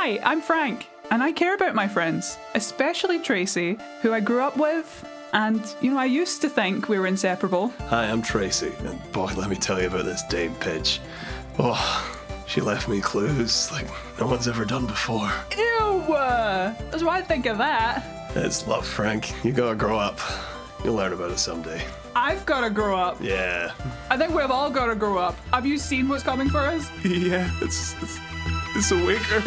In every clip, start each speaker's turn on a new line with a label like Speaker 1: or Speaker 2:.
Speaker 1: Hi, I'm Frank, and I care about my friends, especially Tracy, who I grew up with, and, I used to think we were inseparable.
Speaker 2: Hi, I'm Tracy, and boy, let me tell you about this Dame Pidge. Oh, she left me clues like no one's ever done before.
Speaker 1: Ew! That's why I think of that.
Speaker 2: It's love, Frank. You gotta grow up. You'll learn about it someday.
Speaker 1: I've gotta grow up.
Speaker 2: Yeah.
Speaker 1: I think we've all gotta grow up. Have you seen what's coming for us?
Speaker 2: Yeah, it's a waker.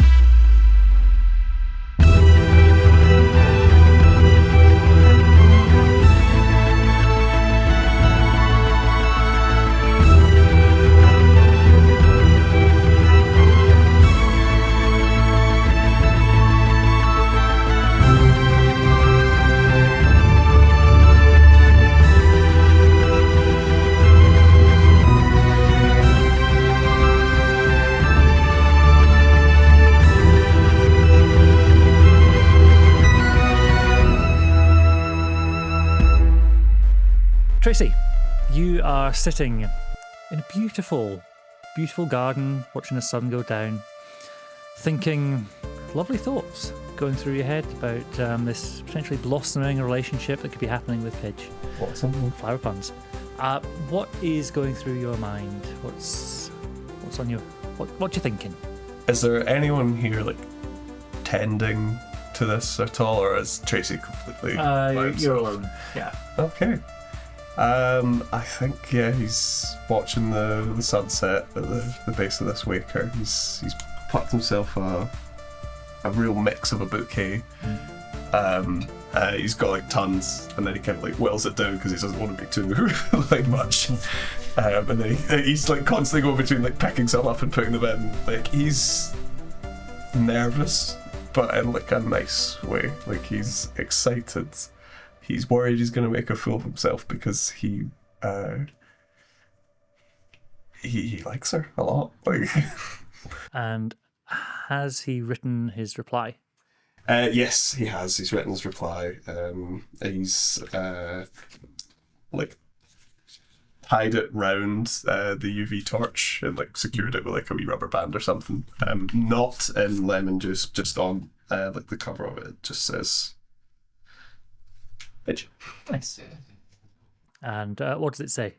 Speaker 3: Tracy, you are sitting in a beautiful, beautiful garden, watching the sun go down, thinking lovely thoughts going through your head about this potentially blossoming relationship that could be happening with Pidge.
Speaker 4: Awesome.
Speaker 3: Flower puns. What is going through your mind? What's on your... What you thinking?
Speaker 4: Is there anyone here, tending to this at all, or is Tracy completely...
Speaker 3: You're alone. Yeah.
Speaker 4: Okay. I think, he's watching the sunset at the base of this waker. He's plucked himself a real mix of a bouquet. He's got tons, and then he kind of whittles it down because he doesn't want to be too much. And then he's constantly going between picking some up and putting them in. He's nervous, but in a nice way. He's excited. He's worried he's going to make a fool of himself because he likes her a lot.
Speaker 3: And has he written his reply?
Speaker 4: Yes, he has. He's written his reply. He's tied it round the UV torch and secured it with a wee rubber band or something. Not in lemon juice, just on the cover of it. It just says Pidge.
Speaker 3: Nice. And what does it say?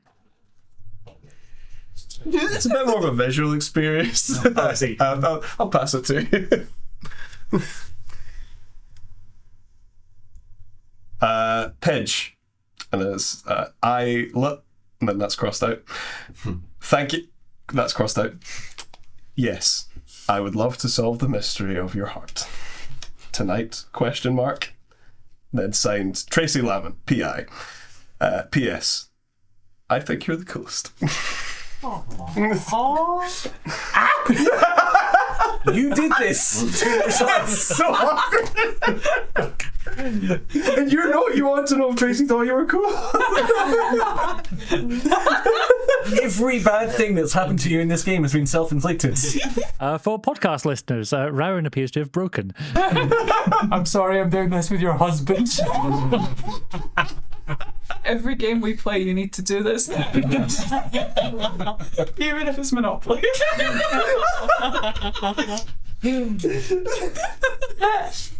Speaker 4: It's a bit more of a visual experience.
Speaker 3: I see.
Speaker 4: I'll pass it to you. Pidge. And it's and then that's crossed out. Thank you. That's crossed out. Yes, I would love to solve the mystery of your heart. Tonight, ? Then signed Tracy Lamont, P.I. P.S. I think you're the coolest.
Speaker 5: You did this.
Speaker 4: That's so awkward. And you want to know if Tracy thought you were cool?
Speaker 5: Every bad thing that's happened to you in this game has been self-inflicted.
Speaker 3: For podcast listeners, Rowan appears to have broken.
Speaker 5: I'm sorry I'm doing this with your husband.
Speaker 1: Every game we play, you need to do this. Even if it's Monopoly.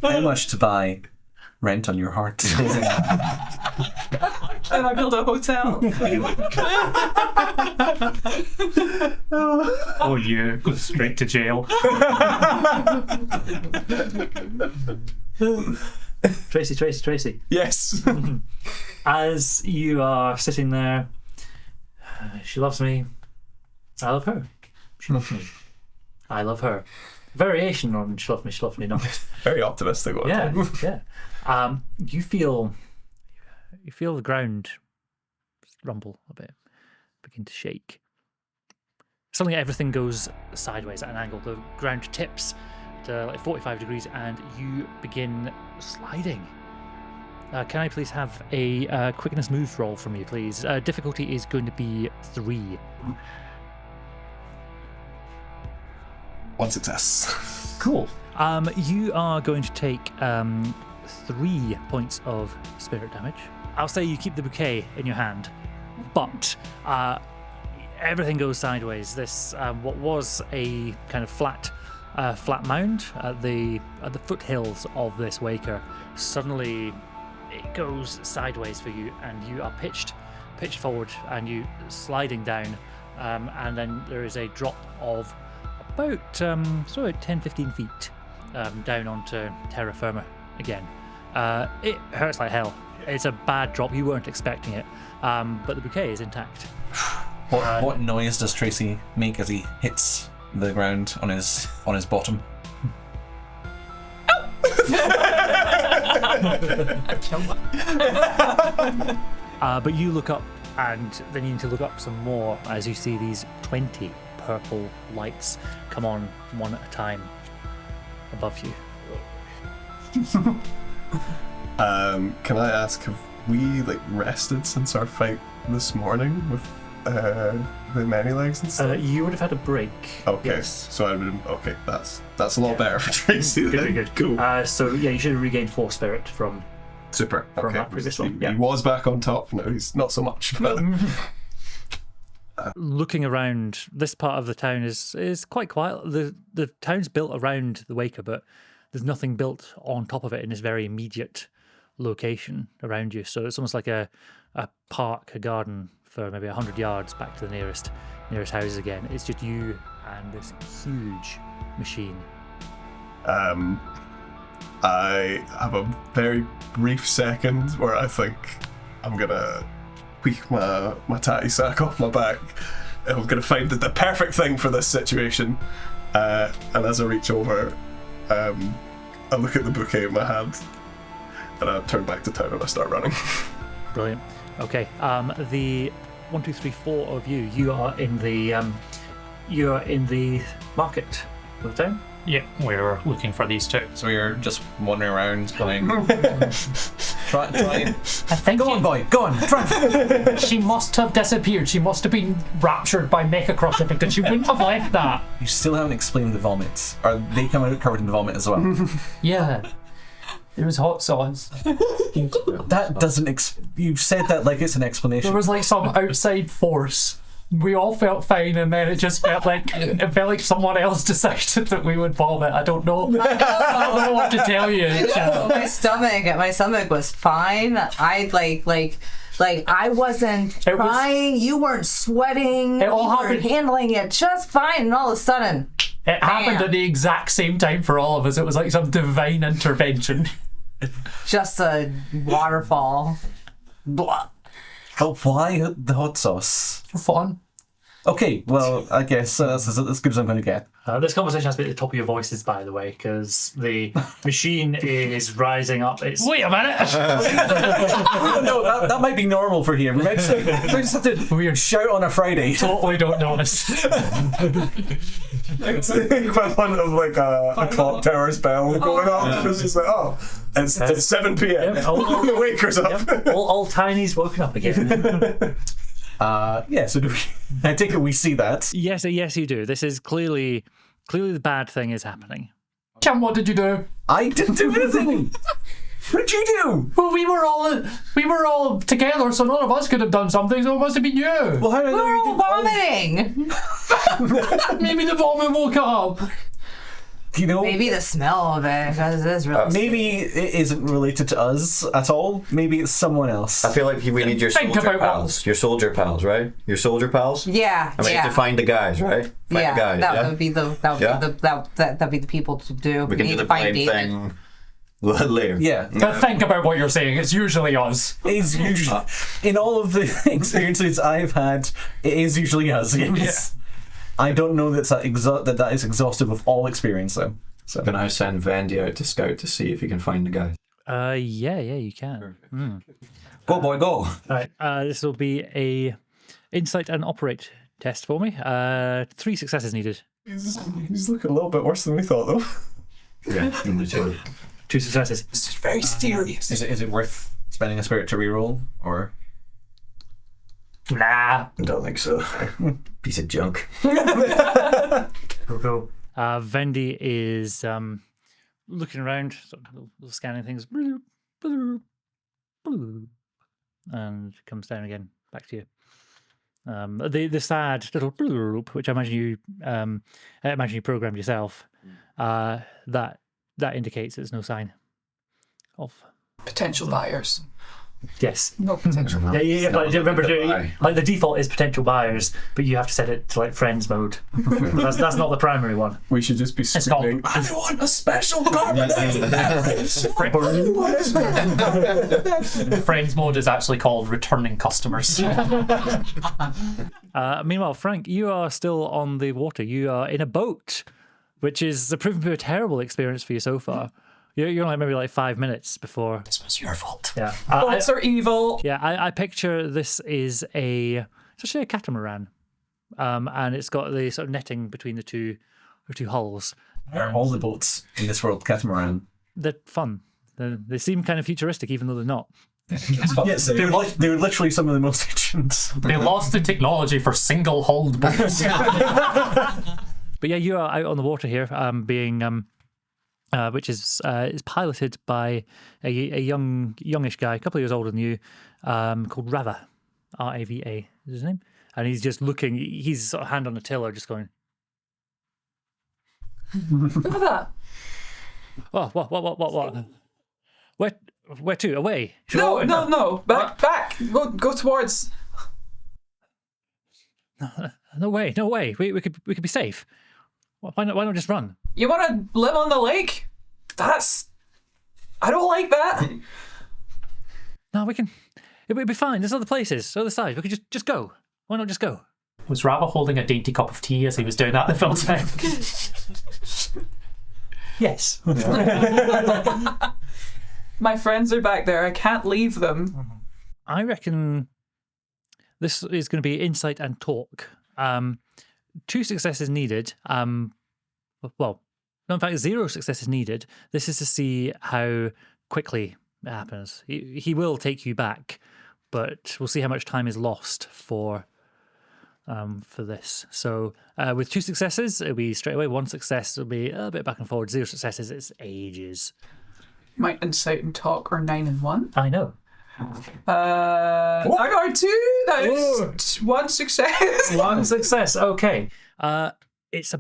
Speaker 5: How much to buy? Rent on your heart.
Speaker 1: And I build a hotel.
Speaker 5: Oh, you go straight to jail.
Speaker 3: Tracy.
Speaker 4: Yes.
Speaker 3: As you are sitting there, she loves me. I love her. She loves me. I love her. Variation on she loves me not.
Speaker 4: Very optimistic one.
Speaker 3: Yeah. You feel the ground rumble a bit, begin to shake. Suddenly everything goes sideways at an angle. The ground tips to 45 degrees and you begin sliding. Can I please have a quickness move roll from you, please? Difficulty is going to be 3.
Speaker 4: One success.
Speaker 3: Cool. You are going to take 3 points of spirit damage. I'll say you keep the bouquet in your hand, but everything goes sideways. This what was a kind of flat flat mound at the foothills of this waker. Suddenly, it goes sideways for you, and you are pitched forward, and you sliding down, and then there is a drop of about 10-15 feet down onto terra firma again. It hurts like hell. It's a bad drop. You weren't expecting it, but the bouquet is intact.
Speaker 5: What noise does Tracy make as he hits the ground on his bottom?
Speaker 3: But you look up, and then you need to look up some more as you see these 20 purple lights come on one at a time above you.
Speaker 4: Can I ask, have we rested since our fight this morning with the many legs and stuff?
Speaker 3: You would have had a break.
Speaker 4: Okay,
Speaker 3: Yes.
Speaker 4: so I would. Okay, that's a lot better for Tracy.
Speaker 3: Good,
Speaker 4: then.
Speaker 3: good.
Speaker 4: Cool.
Speaker 3: So yeah, you should have regained 4 spirit from.
Speaker 4: Super.
Speaker 3: From
Speaker 4: Okay.
Speaker 3: that previous
Speaker 4: He,
Speaker 3: one, yeah.
Speaker 4: he was back on top. No, he's not so much. But
Speaker 3: Looking around, this part of the town is quite quiet. The town's built around the Waker, but there's nothing built on top of it in this very immediate location around you. So it's almost like a park, a garden for maybe 100 yards back to the nearest houses again. It's just you and this huge machine.
Speaker 4: I have a very brief second where I think I'm gonna tweak my tatty sack off my back. I'm gonna find the perfect thing for this situation. And as I reach over, I look at the bouquet in my hand, and I turn back to town and I start running.
Speaker 3: Brilliant. Okay. The 1, 2, 3, 4 of you are in the market of the town.
Speaker 6: Yeah, we're looking for these two.
Speaker 5: So you're just wandering around going. try.
Speaker 6: I think
Speaker 5: Go on, boy. Go on. Try.
Speaker 6: she must have disappeared. She must have been raptured by Mechacross because she wouldn't have left that.
Speaker 5: You still haven't explained the vomits. Are they coming out covered in vomit as well?
Speaker 6: Yeah. It was hot sauce.
Speaker 5: That doesn't. You said that like it's an explanation.
Speaker 6: There was like some outside force. We all felt fine, and then it just felt like someone else decided that we would vomit. I don't know. I don't know what to tell you.
Speaker 7: My stomach was fine. I I wasn't
Speaker 6: It was-
Speaker 7: crying. You weren't sweating.
Speaker 6: It all
Speaker 7: you were
Speaker 6: happened-
Speaker 7: handling it just fine, and all of a sudden,
Speaker 6: It happened
Speaker 7: Bam.
Speaker 6: at the exact same time for all of us. It was like some divine intervention.
Speaker 7: just a waterfall. Blah.
Speaker 5: But why the hot sauce?
Speaker 6: For fun.
Speaker 5: Okay, well, I guess that's as good as I'm going to get.
Speaker 3: This conversation has to be at the top of your voices, by the way, because the machine is rising up. It's
Speaker 6: Wait a minute.
Speaker 5: No, that might be normal for here. We might just have to
Speaker 6: Weird.
Speaker 5: shout on a Friday.
Speaker 6: Totally don't notice.
Speaker 4: It's the equivalent of like a clock tower's bell going off. It's just like, oh, it's 7 p.m. The waker's up.
Speaker 3: all Tiny's woken up again.
Speaker 5: Yeah, so do we, I take it we see that.
Speaker 3: Yes, you do. This is clearly the bad thing is happening.
Speaker 6: Chim, what did you do?
Speaker 5: I didn't do anything! What did you do?
Speaker 6: Well, we were all together, so none of us could have done something. So it must have been you.
Speaker 5: Well, how did
Speaker 7: We're all
Speaker 5: you
Speaker 7: vomiting.
Speaker 6: Maybe the vomit woke up.
Speaker 5: You know,
Speaker 7: Maybe the smell of it, because it is really.
Speaker 5: maybe it isn't related to us at all. Maybe it's someone else.
Speaker 8: I feel like we need your
Speaker 6: Think
Speaker 8: soldier
Speaker 6: about
Speaker 8: pals. Your soldier pals, right? Your soldier pals?
Speaker 7: Yeah,
Speaker 8: And we
Speaker 7: yeah.
Speaker 8: need to find the guys, right? Find
Speaker 7: Yeah,
Speaker 8: the guys,
Speaker 7: that
Speaker 8: yeah?
Speaker 7: would be the that'd be the people to do.
Speaker 8: We can
Speaker 7: need
Speaker 8: do
Speaker 7: to
Speaker 8: the
Speaker 7: find
Speaker 8: blame
Speaker 7: David.
Speaker 8: thing later.
Speaker 5: Yeah.
Speaker 6: But think about what you're saying. It's usually us.
Speaker 5: It's usually, in all of the experiences I've had, it is usually us. Yes. I don't know that that is exhaustive of all experience, though. So.
Speaker 8: Can I send Vandy out to scout to see if he can find the guys?
Speaker 3: Yeah, you can.
Speaker 5: Go, boy, go.
Speaker 3: All right, this will be a insight and operate test for me. 3 successes needed.
Speaker 4: He's looking a little bit worse than we thought, though.
Speaker 8: Yeah,
Speaker 3: 2 successes.
Speaker 6: This is very serious.
Speaker 5: Is it worth spending a spirit to reroll, or?
Speaker 6: Nah.
Speaker 8: I don't think so. Piece of junk.
Speaker 3: Cool. Vendy is looking around, sort of scanning things, and comes down again, back to you. The sad little which I imagine you programmed yourself, that indicates there's no sign of.
Speaker 1: Potential buyers.
Speaker 3: Yes.
Speaker 1: No potential buyers.
Speaker 3: Yeah. But remember,
Speaker 8: Buy.
Speaker 3: like the default is potential buyers, but you have to set it to like friends mode. that's not the primary one.
Speaker 4: We should just be
Speaker 6: It's called
Speaker 4: screaming.
Speaker 6: I want a special carbonation. Friends mode is actually called returning customers.
Speaker 3: Meanwhile, Frank, you are still on the water. You are in a boat, which is proven to be a terrible experience for you so far. You're like maybe like 5 minutes before.
Speaker 6: This was your fault.
Speaker 3: Yeah.
Speaker 1: Boats are evil.
Speaker 3: Yeah, I picture this is it's actually a catamaran, and it's got the sort of netting between the two hulls.
Speaker 5: Are all the boats in this world catamaran?
Speaker 3: They're fun. They seem kind of futuristic, even though they're not.
Speaker 5: Yes, they're literally some of the most ancient.
Speaker 6: They lost the technology for single-hulled boats.
Speaker 3: But yeah, you are out on the water here, which is piloted by a youngish guy, a couple of years older than you, called Rava, Rava is his name, and he's just looking. He's sort of hand on the tiller, just going.
Speaker 1: Look at that.
Speaker 3: Oh, what? Where to? Away?
Speaker 1: No. Back. Go towards.
Speaker 3: No way. We could be safe. Why not just run?
Speaker 1: You want to live on the lake? I don't like that.
Speaker 3: No, we can. It'll be fine. There's other places, other sides. We could just go. Why not just go?
Speaker 6: Was Rava holding a dainty cup of tea as he was doing that the film time?
Speaker 3: Yes.
Speaker 1: My friends are back there. I can't leave them.
Speaker 3: I reckon this is going to be insight and talk. 2 successes needed. Well, no, in fact, 0 successes needed. This is to see how quickly it happens. He will take you back, but we'll see how much time is lost for this. So with 2 successes, it'll be straight away. 1 success will be a bit back and forward. 0 successes, it's ages.
Speaker 1: My insight and talk are 9 and 1.
Speaker 3: I know.
Speaker 1: I got 2. That is 1 success.
Speaker 3: 1 success. Okay. It's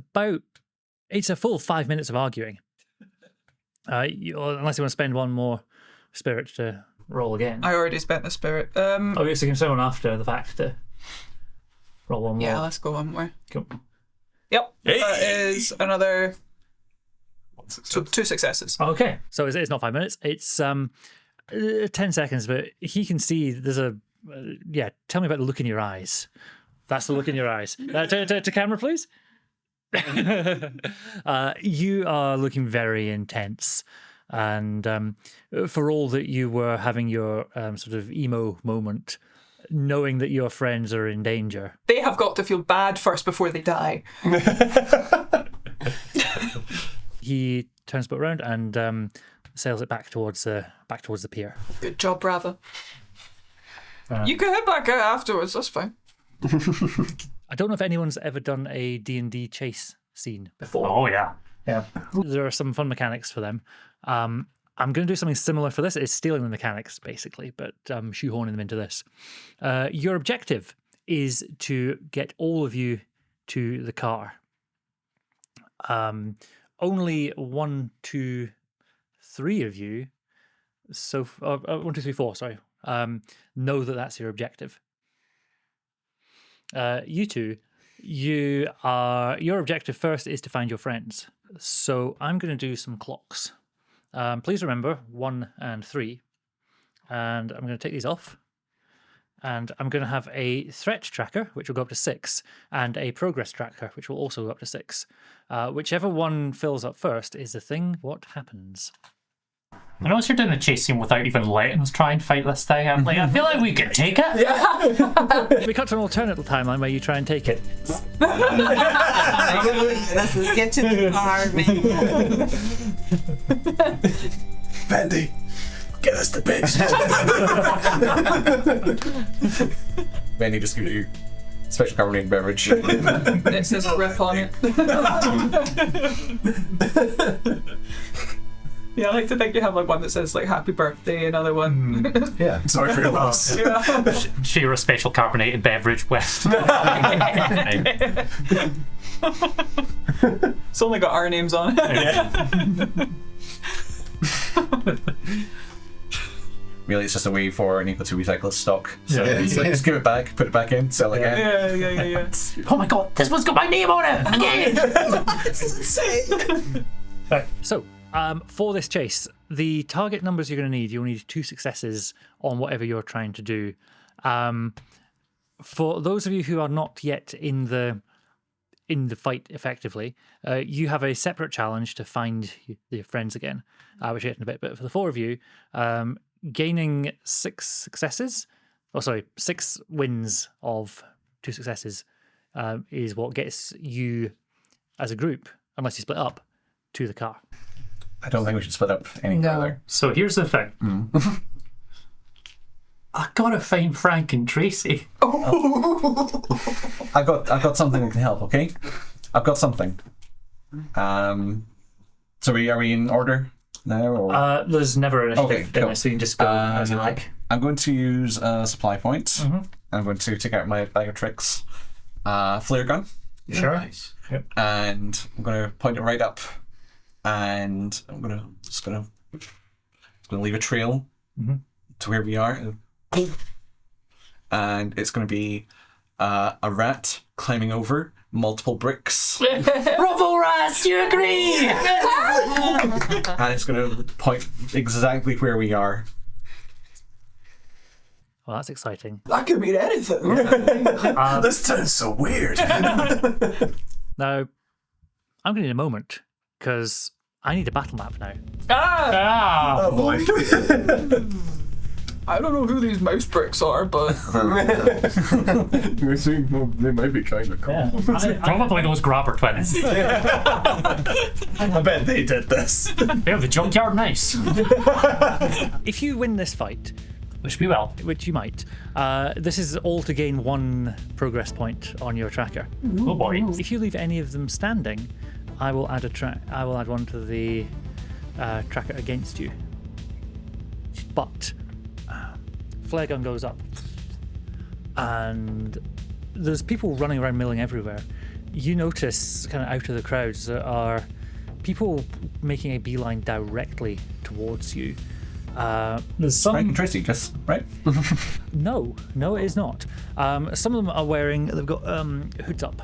Speaker 3: a full 5 minutes of arguing. Unless you want to spend 1 more spirit to roll again.
Speaker 1: I already spent the spirit.
Speaker 3: So you can spend 1 after the fact to roll 1 more.
Speaker 1: Yeah, let's go 1 more.
Speaker 3: Cool.
Speaker 1: Yep. That is another 2 successes.
Speaker 3: Okay. So it's not 5 minutes. It's 10 seconds, but he can see there's a... tell me about the look in your eyes. That's the look in your eyes. To camera, please. You are looking very intense, and for all that you were having your sort of emo moment, knowing that your friends are in danger.
Speaker 1: They have got to feel bad first before they die.
Speaker 3: He turns the boat around and sails it back towards the pier.
Speaker 1: Good job, Brava. You can head back out afterwards, that's fine.
Speaker 3: I don't know if anyone's ever done a D&D chase scene before.
Speaker 6: Oh, yeah.
Speaker 3: There are some fun mechanics for them. I'm going to do something similar for this. It's stealing the mechanics, basically, but shoehorning them into this. Your objective is to get all of you to the car. Only 1, 2, 3 of you, 1, 2, 3, 4, sorry, know that that's your objective. You two, your objective first is to find your friends. So I'm going to do some clocks. Please remember 1 and 3, and I'm going to take these off. And I'm going to have a threat tracker, which will go up to 6, and a progress tracker, which will also go up to 6. Whichever one fills up first is the thing what happens.
Speaker 6: I notice you're doing a chase scene without even letting us try and fight this thing. I'm like, I feel like we could take it.
Speaker 3: We cut to an alternate timeline where you try and take it.
Speaker 7: Let's just get to the car, man.
Speaker 2: Vandy, get us the bitch.
Speaker 5: Mandy just give you special carbonated beverage.
Speaker 1: It says rip on it. Yeah, I like to think you have like one that says like happy birthday, another one.
Speaker 5: Yeah.
Speaker 2: Sorry for your loss.
Speaker 6: Share a special carbonated beverage with.
Speaker 1: It's only got our names on it.
Speaker 5: Really, it's just a way for Nico to recycle stock. So he's like, just give it back, put it back in, sell it again.
Speaker 1: Yeah.
Speaker 6: Oh my god, this one's got my name on it again!
Speaker 7: It's insane.
Speaker 3: Right. So, for this chase, the target numbers you're going to need, you'll need 2 successes on whatever you're trying to do. For those of you who are not yet in the fight effectively, you have a separate challenge to find your friends again, which we'll get in a bit. But for the 4 of you, gaining 6 wins of 2 successes is what gets you as a group, unless you split up, to the car.
Speaker 5: I don't think we should split up any further.
Speaker 6: So here's the thing. I gotta find Frank and Tracy.
Speaker 5: I've got something that can help. Okay, I've got something. So are we in order now? Or?
Speaker 3: There's never an initiative
Speaker 5: Okay, cool.
Speaker 3: in this, so you can just go as you like.
Speaker 5: I'm going to use a supply point. I'm going to take out my bag of tricks, flare gun,
Speaker 3: Sure.
Speaker 8: Nice.
Speaker 5: and I'm going to point it right up, and I'm going to leave a trail to where we are, and it's going to be a rat climbing over multiple bricks,
Speaker 6: Bravo, Ras, you agree?
Speaker 5: and it's going to point exactly where we are.
Speaker 3: Well, that's exciting.
Speaker 7: That could mean anything.
Speaker 2: This sounds so weird.
Speaker 3: Now, I'm going to need a moment, because I need a battle map now.
Speaker 6: Ah!
Speaker 2: Oh boy.
Speaker 1: I don't know who these mouse bricks are, but
Speaker 2: They might be kind of cool.
Speaker 6: Probably those grabber twins.
Speaker 2: I bet they did this.
Speaker 6: They're the junkyard nice.
Speaker 3: If you win this fight,
Speaker 6: Wish me well.
Speaker 3: which you might, this is all to gain 1 progress point on your tracker.
Speaker 6: Oh boy.
Speaker 3: If you leave any of them standing, I will add I will add 1 to the tracker against you. But flare gun goes up, and there's people running around, milling everywhere. You notice, kind of out of the crowds, there are people making a beeline directly towards you. There's some.
Speaker 5: Frank and Tracy, just right.
Speaker 3: No, it is not. Some of them are they've got hoods up,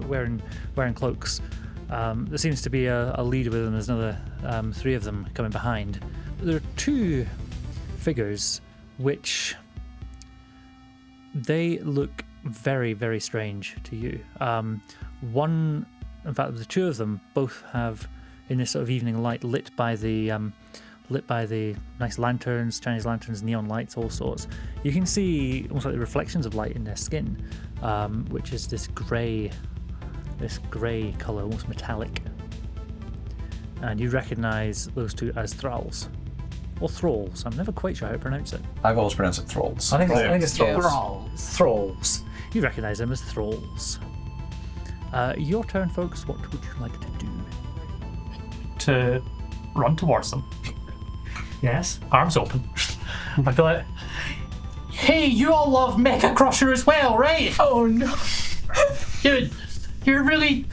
Speaker 3: wearing cloaks. There seems to be a leader with them. There's another 3 of them coming behind. There are 2 figures which they look very, very strange to you. One, in fact, the 2 of them both have, in this sort of evening light, lit by the nice lanterns, Chinese lanterns, neon lights, all sorts. You can see almost like the reflections of light in their skin, which is this grey colour, almost metallic. And you recognise those 2 as thralls. Or thralls. I'm never quite sure how to pronounce it.
Speaker 5: I've always pronounced it thralls.
Speaker 3: I think it's
Speaker 6: Thralls.
Speaker 3: Thralls. You recognise them as thralls. Your turn, folks. What would you like to do?
Speaker 6: To run towards them. Yes, arms open. I'd be like, hey, you all love Mecha Crusher as well, right?
Speaker 7: Oh no.
Speaker 6: Dude, you're really...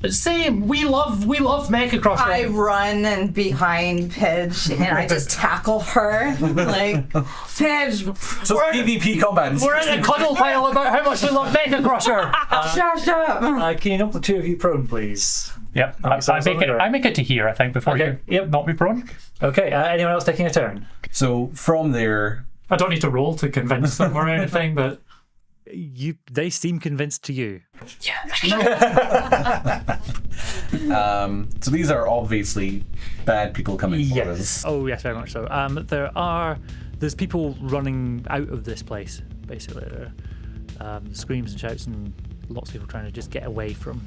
Speaker 6: Same, we love Mecha Crusher.
Speaker 7: I run and behind Pidge and I just tackle her. Like, Pidge,
Speaker 5: So PvP combat.
Speaker 6: We're in a cuddle pile about how much we love Mecha Crusher.
Speaker 7: shut up.
Speaker 3: Can you knock the 2 of you prone, please?
Speaker 6: Yep, I make it to here, I think, before
Speaker 3: Okay,
Speaker 6: you knock me prone.
Speaker 3: Okay, anyone else taking a turn?
Speaker 5: So from there,
Speaker 6: I don't need to roll to convince them or anything, but...
Speaker 3: They seem convinced to you.
Speaker 5: so these are obviously bad people coming for us.
Speaker 3: Oh yes, very much so. There's people running out of this place, basically. There are screams and shouts and lots of people trying to just get away from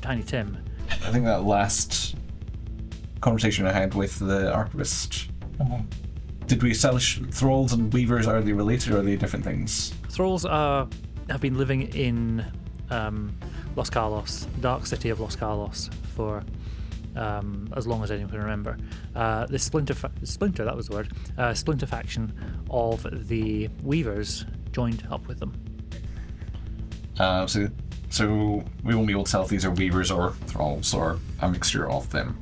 Speaker 3: Tiny Tim.
Speaker 5: I think that last conversation I had with the archivist. Did we establish thralls and weavers? Are they related or are they different things?
Speaker 3: Thralls have been living in Los Carlos, dark city of Los Carlos, for as long as anyone can remember. The splinter, that was the word, splinter faction of the Weavers joined up with them.
Speaker 5: So So we won't be able to tell if these are weavers or thralls or a mixture of them.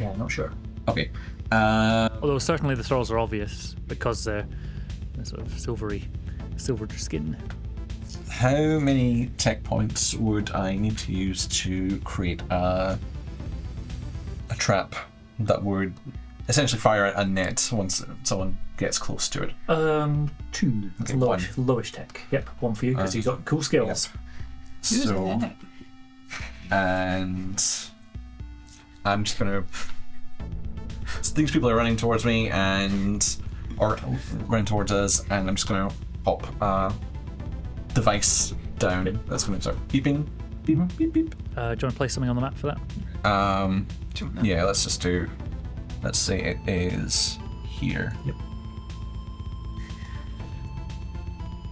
Speaker 3: Yeah, not sure.
Speaker 5: Okay.
Speaker 3: Although certainly the thralls are obvious because they're sort of silver skin.
Speaker 5: How many tech points would I need to use to create a trap that would essentially fire a net once someone gets close to it?
Speaker 3: 2. That's
Speaker 5: Okay,
Speaker 3: lowish tech. Yep, 1 for you because you've got cool skills.
Speaker 5: So, and I'm just gonna. So these people are running towards me or running towards us, and I'm just gonna pop a device down. That's gonna start beeping, beep, beep, beep.
Speaker 3: Do you want to place something on the map for that?
Speaker 5: Yeah, let's just do. Let's say it is here.
Speaker 3: Yep.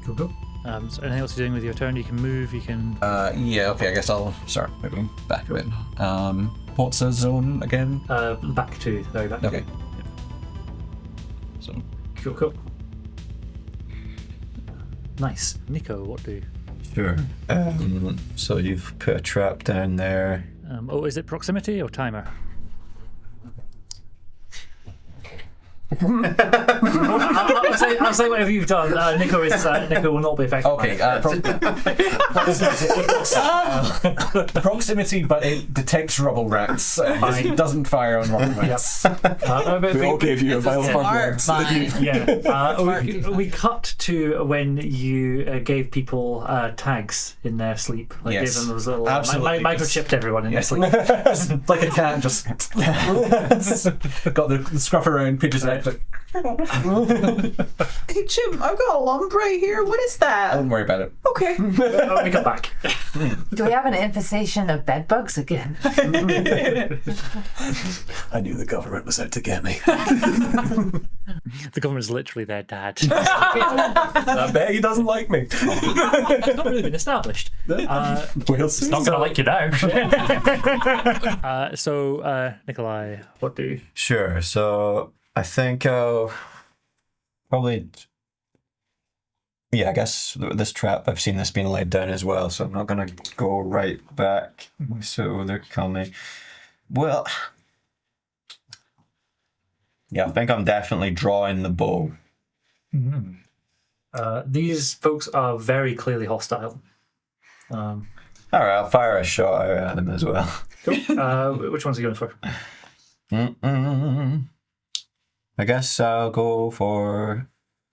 Speaker 3: Cool. So anything else you're doing with your turn? You can move. You can.
Speaker 5: Yeah. Okay. I guess I'll start moving back a bit. What's the zone again?
Speaker 3: Back to very back.
Speaker 5: Okay.
Speaker 3: Yep.
Speaker 5: So.
Speaker 3: Cool. Nice. Nico, what do?
Speaker 8: Sure. So you've put a trap down there.
Speaker 3: Is it proximity or timer? I'll say whatever you've done. Nico will not be affected.
Speaker 5: Okay. Proximity, but it detects rubble rats. It doesn't fire on rubble rats.
Speaker 4: We all gave you a vial of
Speaker 7: Smart mind.
Speaker 3: We cut to when you gave people tags in their sleep. Like
Speaker 5: Yes.
Speaker 3: gave them those little
Speaker 5: Absolutely.
Speaker 3: microchipped everyone in their sleep.
Speaker 5: Like a cat, just got the scruff around, pitches out. Like,
Speaker 7: Hey Chim, I've got a lump right here. What is that?
Speaker 5: don't worry about it.
Speaker 7: Okay.
Speaker 3: Oh, we come back.
Speaker 9: Do we have an infestation of bed bugs again?
Speaker 2: I knew the government was out to get me.
Speaker 3: The government's literally their dad.
Speaker 4: I bet he doesn't like me.
Speaker 3: It's not really been established.
Speaker 4: We'll see.
Speaker 6: Not gonna like you now.
Speaker 3: So, Nikolai, what do you?
Speaker 8: Sure. So I think I'll probably. Yeah, I guess this trap, I've seen this being laid down as well, so I'm not going to go right back. So they're coming. Well, yeah, I think I'm definitely drawing the bow.
Speaker 3: These folks are very clearly hostile.
Speaker 8: All right, I'll fire a shot out at them as well.
Speaker 3: Cool. Which ones are you going for?
Speaker 8: I guess I'll go for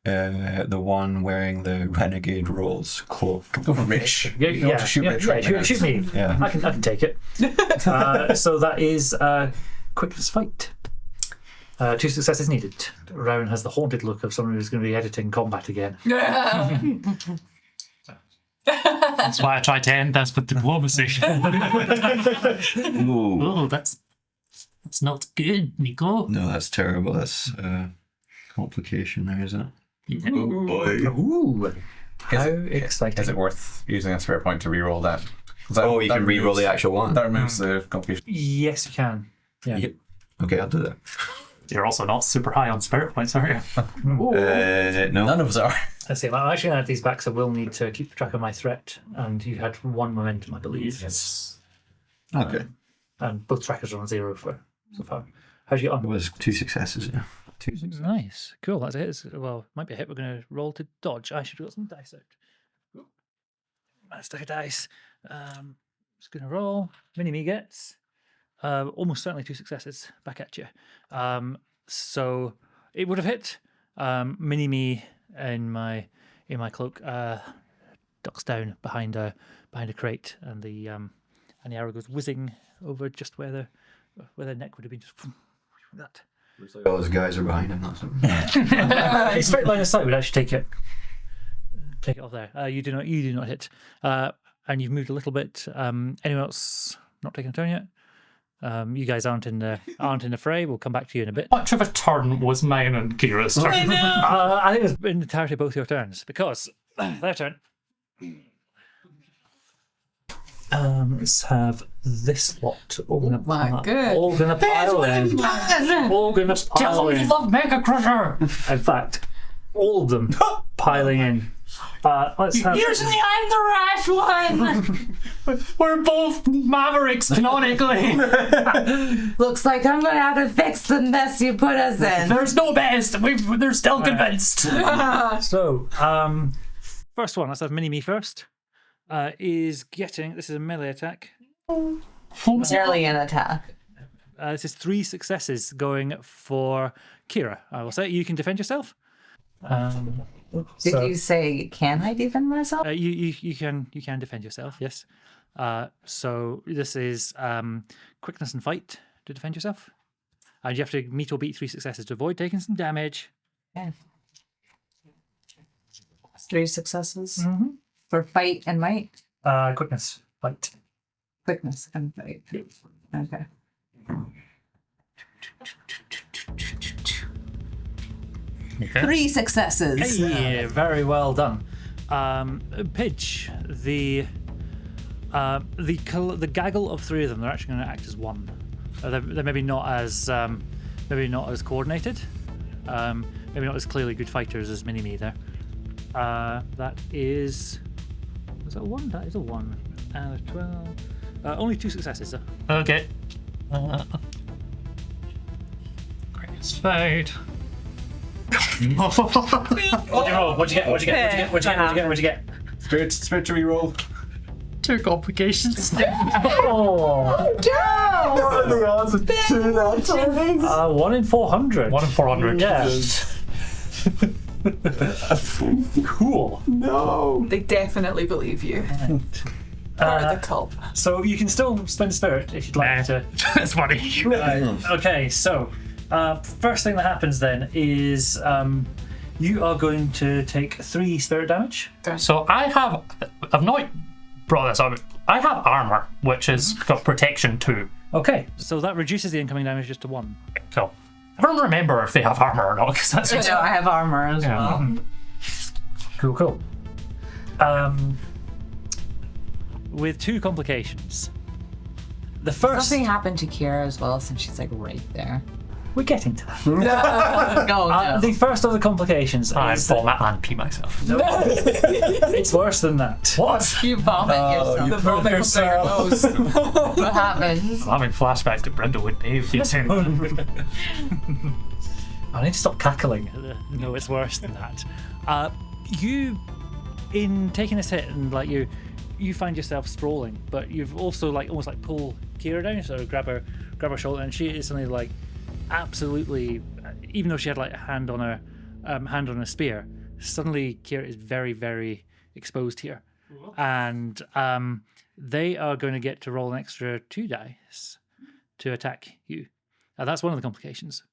Speaker 8: the one wearing the renegade role's cloak.
Speaker 5: Go for Rich.
Speaker 3: Yeah,
Speaker 5: shoot Rich right in the
Speaker 3: shoot me.
Speaker 8: Yeah.
Speaker 3: I can take it. So that is quickness fight. 2 successes needed. Rowan has the haunted look of someone who's going to be editing combat again.
Speaker 6: That's why I tried to end this with diplomacy.
Speaker 8: Ooh.
Speaker 6: Oh, that's not good, Nico.
Speaker 8: No, that's terrible. That's complication there, isn't it?
Speaker 2: Oh boy.
Speaker 3: Ooh. How exciting.
Speaker 5: Is it worth using a spare point to re-roll that?
Speaker 8: Oh, you can re-roll the actual one.
Speaker 5: That removes the complication.
Speaker 3: Yes, you can. Yeah.
Speaker 8: Yep. Okay, I'll do that.
Speaker 6: You're also not super high on spirit points, are you?
Speaker 8: No.
Speaker 5: None of us are.
Speaker 3: Let's see. I'm actually going to add these back, so we'll need to keep track of my threat. And you had 1 momentum, I believe.
Speaker 6: Yes.
Speaker 8: Okay.
Speaker 3: And both trackers are on 0 for so far. How'd you get
Speaker 8: It
Speaker 3: on?
Speaker 8: was 2 successes, yeah. 2 successes.
Speaker 3: Nice. Cool. That's it. Well, might be a hit. We're going to roll to dodge. I should roll some dice out. Let's take a dice. Just going to roll. Mini-me gets almost certainly 2 successes back at you. So it would have hit. Mini-me in my cloak ducks down behind a crate, and the arrow goes whizzing over just where their neck would have been. Just that.
Speaker 8: Looks like all those guys are behind him. That's
Speaker 3: A straight line of sight would actually take it off there. You do not hit, and you've moved a little bit. Anyone else not taking a turn yet? You guys aren't in the fray. We'll come back to you in a bit.
Speaker 6: Much of a turn was mine and Keira's turn.
Speaker 3: I think it was in entirety both your turns because their turn. Let's have this lot all gonna
Speaker 7: My good.
Speaker 3: all gonna pile in. All gonna pile
Speaker 6: Tell me
Speaker 3: in.
Speaker 6: you love Mega Crusher!
Speaker 3: In fact, all of them piling in. Let's have.
Speaker 6: Usually I'm the rash one! We're both mavericks, canonically.
Speaker 9: Looks like I'm gonna have to fix the mess you put us in.
Speaker 6: There's no best. They're still convinced.
Speaker 3: So, first one, let's have Mini-Me first. Is getting. This is a melee attack.
Speaker 7: It's nearly an attack.
Speaker 3: This is 3 successes going for Keira. I will say you can defend yourself.
Speaker 7: Did you say, can I defend myself?
Speaker 3: You can defend yourself. Yes. So this is quickness and fight to defend yourself, and you have to meet or beat 3 successes to avoid taking some damage.
Speaker 7: Okay. 3 successes for fight and might.
Speaker 3: Quickness, fight.
Speaker 7: Quickness and fight. Okay.
Speaker 3: Okay.
Speaker 7: 3 successes.
Speaker 3: Hey, very well done. Pidge, the gaggle of 3 of them, they're actually going to act as one. They're maybe not as coordinated, maybe not as clearly good fighters as Mini-Me there. That is that a 1? That is a 1 and a 12. Only 2 successes though.
Speaker 6: Okay. Greatest fight.
Speaker 3: What'd you roll? What'd you get?
Speaker 4: Spirit to reroll.
Speaker 6: 2 complications.
Speaker 3: Oh,
Speaker 4: What are the odds of 2 natural?
Speaker 3: 1 in 400.
Speaker 6: 1 in 400.
Speaker 3: Yeah. Cool.
Speaker 4: No.
Speaker 1: They definitely believe you. Part of the cult.
Speaker 3: So you can still spend spirit if you'd like to.
Speaker 6: That's funny.
Speaker 3: Okay, so first thing that happens then is you are going to take 3 spirit damage.
Speaker 6: So I've not brought this up. I have armor, which has got protection 2.
Speaker 3: Okay, so that reduces the incoming damage just to 1.
Speaker 6: So I don't remember if they have armor or not, because that's
Speaker 7: No, I have armor as well.
Speaker 3: Cool. With 2 complications. The first.
Speaker 7: Something happened to Keira as well, since she's like right there.
Speaker 3: We're getting to that.
Speaker 7: No.
Speaker 3: The first of the complications
Speaker 6: I
Speaker 3: is
Speaker 6: vomit and pee myself.
Speaker 3: it's worse than that.
Speaker 6: What?
Speaker 7: You vomit yourself.
Speaker 2: You put yourself.
Speaker 7: What happens?
Speaker 6: I'm having flashbacks to Brindlewood Bay.
Speaker 3: I need to stop cackling. No, it's worse than that. You, in taking this hit, and like you find yourself sprawling, but you've also like almost like pull Keira down, so grab her shoulder, and she is suddenly like absolutely, even though she had like a hand on a spear, suddenly Keira is very, very exposed here, and they are going to get to roll an extra 2 dice to attack you. That's one of the complications.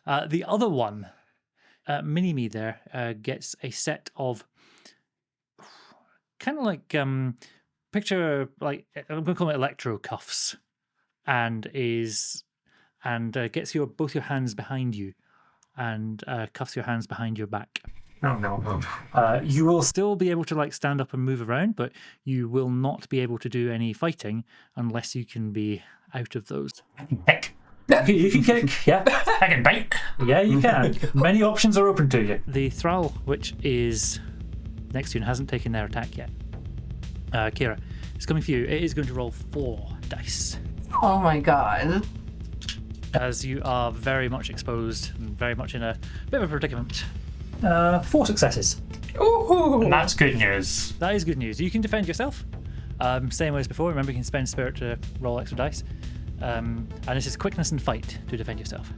Speaker 3: The other one, Mini-Me there, gets a set of kind of like picture like I'm going to call it electro cuffs, and gets both your hands behind you, and cuffs your hands behind your back.
Speaker 6: Oh no.
Speaker 3: You will still be able to like stand up and move around, but you will not be able to do any fighting unless you can be out of those.
Speaker 6: Heck.
Speaker 3: You can kick, yeah.
Speaker 6: I can bite.
Speaker 3: Yeah, you can. Many options are open to you. The Thrall, which is next to you and hasn't taken their attack yet, Keira, it's coming for you. It is going to roll 4 dice.
Speaker 7: Oh my god.
Speaker 3: As you are very much exposed and very much in a bit of a predicament. 4 successes.
Speaker 6: Ooh. And that's good news.
Speaker 3: That is good news. You can defend yourself. Same way as before. Remember, you can spend spirit to roll extra dice. And this is quickness and fight to defend yourself.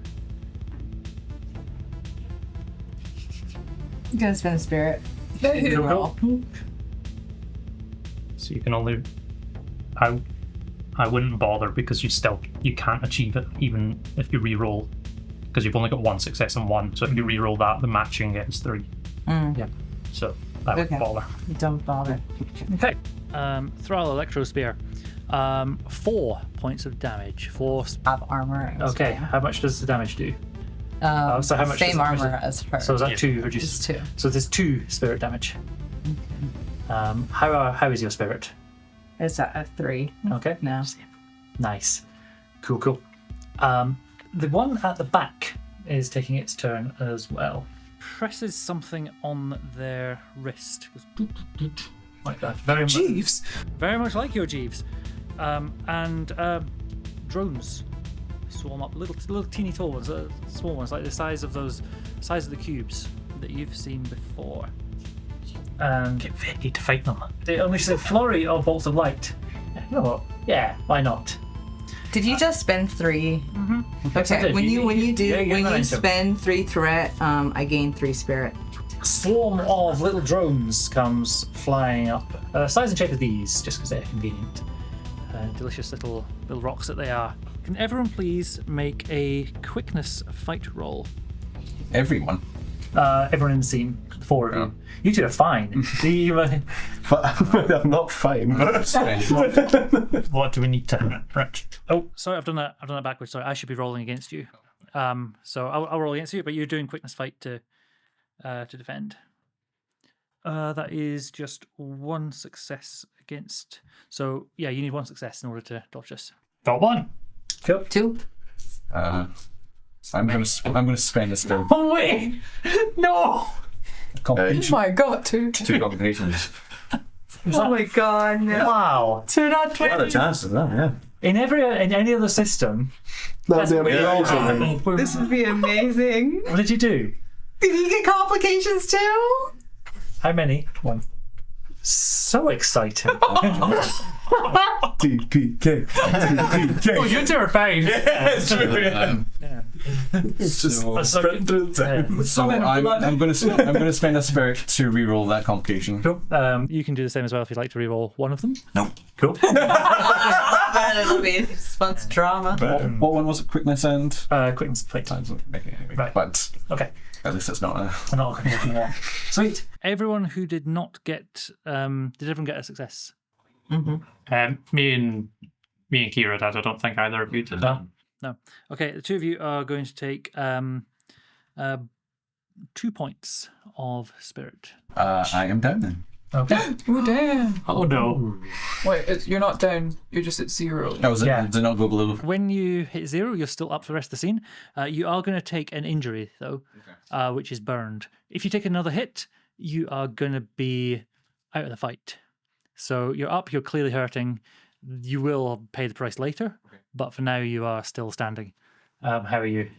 Speaker 7: I'm gonna spend a spirit.
Speaker 3: Cool.
Speaker 6: So you can only. I wouldn't bother because you can't achieve it even if you re-roll, because you've only got 1 success and 1. So if you re-roll that, the matching gets 3.
Speaker 3: Yeah.
Speaker 6: So I wouldn't bother.
Speaker 7: Don't bother.
Speaker 3: Okay. Thrall Electro Spear. 4 points of damage. 4.
Speaker 7: Have armor.
Speaker 3: Okay. How much does the damage do? So how much?
Speaker 7: Same armor as her.
Speaker 3: So is that 2 reduced?
Speaker 7: Just 2.
Speaker 3: So there's 2 spirit damage. How is your spirit?
Speaker 7: It's at a 3.
Speaker 3: Okay.
Speaker 7: No.
Speaker 3: Nice. Cool. The one at the back is taking its turn as well. presses something on their wrist. Goes doot, doot, doot, like that. Very
Speaker 1: Jeeves.
Speaker 3: very much like your Jeeves. And drones swarm up, little teeny tall ones, small ones, like the size of the cubes that you've seen before. And
Speaker 6: Get ready to fight them.
Speaker 3: they unleash a flurry of bolts of light. You know what? Yeah, why not?
Speaker 7: Did you just spend 3?
Speaker 3: I
Speaker 7: Okay.
Speaker 3: did.
Speaker 7: When you
Speaker 3: momentum.
Speaker 7: spend 3 threat, I gain 3 spirit.
Speaker 3: A swarm of little drones comes flying up, size and shape of these, just because they're convenient. Delicious little rocks that they are. Can everyone please make a quickness fight roll?
Speaker 5: Everyone.
Speaker 3: Everyone in the scene, the 4 of you. You two are fine.
Speaker 4: I'm not fine, but
Speaker 6: What do we need to... Right.
Speaker 3: Oh, sorry, I've done that backwards. Sorry, I should be rolling against you. So I'll roll against you, but you're doing quickness fight to defend. That is just 1 success against. So yeah, you need 1 success in order to dodge this.
Speaker 6: Got 1.
Speaker 3: Cool.
Speaker 7: 2.
Speaker 5: I'm gonna spend a spell.
Speaker 6: Oh, wait! No!
Speaker 1: My God, 2.
Speaker 8: 2 complications.
Speaker 7: Oh my god, no.
Speaker 6: Wow. 2 not 20.
Speaker 8: What a chance of that, yeah.
Speaker 3: In any other system,
Speaker 4: that'd be a roll something.
Speaker 7: This would be amazing.
Speaker 3: what did you do?
Speaker 7: Did you get complications too?
Speaker 3: How many? 1. So exciting.
Speaker 4: TPK. TPK.
Speaker 6: Oh, you two are fine.
Speaker 4: It's just
Speaker 3: So-
Speaker 4: sprint through the time.
Speaker 5: So I'm gonna spend a spirit to reroll that complication.
Speaker 3: Cool. You can do the same as well if you'd like to reroll one of them.
Speaker 8: No.
Speaker 3: Cool.
Speaker 7: It'll be fun drama.
Speaker 5: What one was it? Quickness and
Speaker 3: Quickness fight.
Speaker 5: Right. But
Speaker 3: Okay.
Speaker 5: at least it's not a.
Speaker 3: I'm not going to more. Sweet. Everyone who did not get, did everyone get a success?
Speaker 6: Me and Keira did. I don't think either of you did.
Speaker 3: No. Okay, the 2 of you are going to take 2 points of spirit.
Speaker 5: I am down then.
Speaker 3: Okay.
Speaker 1: Oh, damn.
Speaker 6: Oh no.
Speaker 1: Wait, you're not down. You're just at 0.
Speaker 5: Oh, was it?
Speaker 3: Yeah.
Speaker 5: Did not go below.
Speaker 3: When you hit 0, you're still up for the rest of the scene. You are going to take an injury, though, which is burned. If you take another hit, you are going to be out of the fight. So you're up, you're clearly hurting. You will pay the price later, but for now you are still standing. How are you?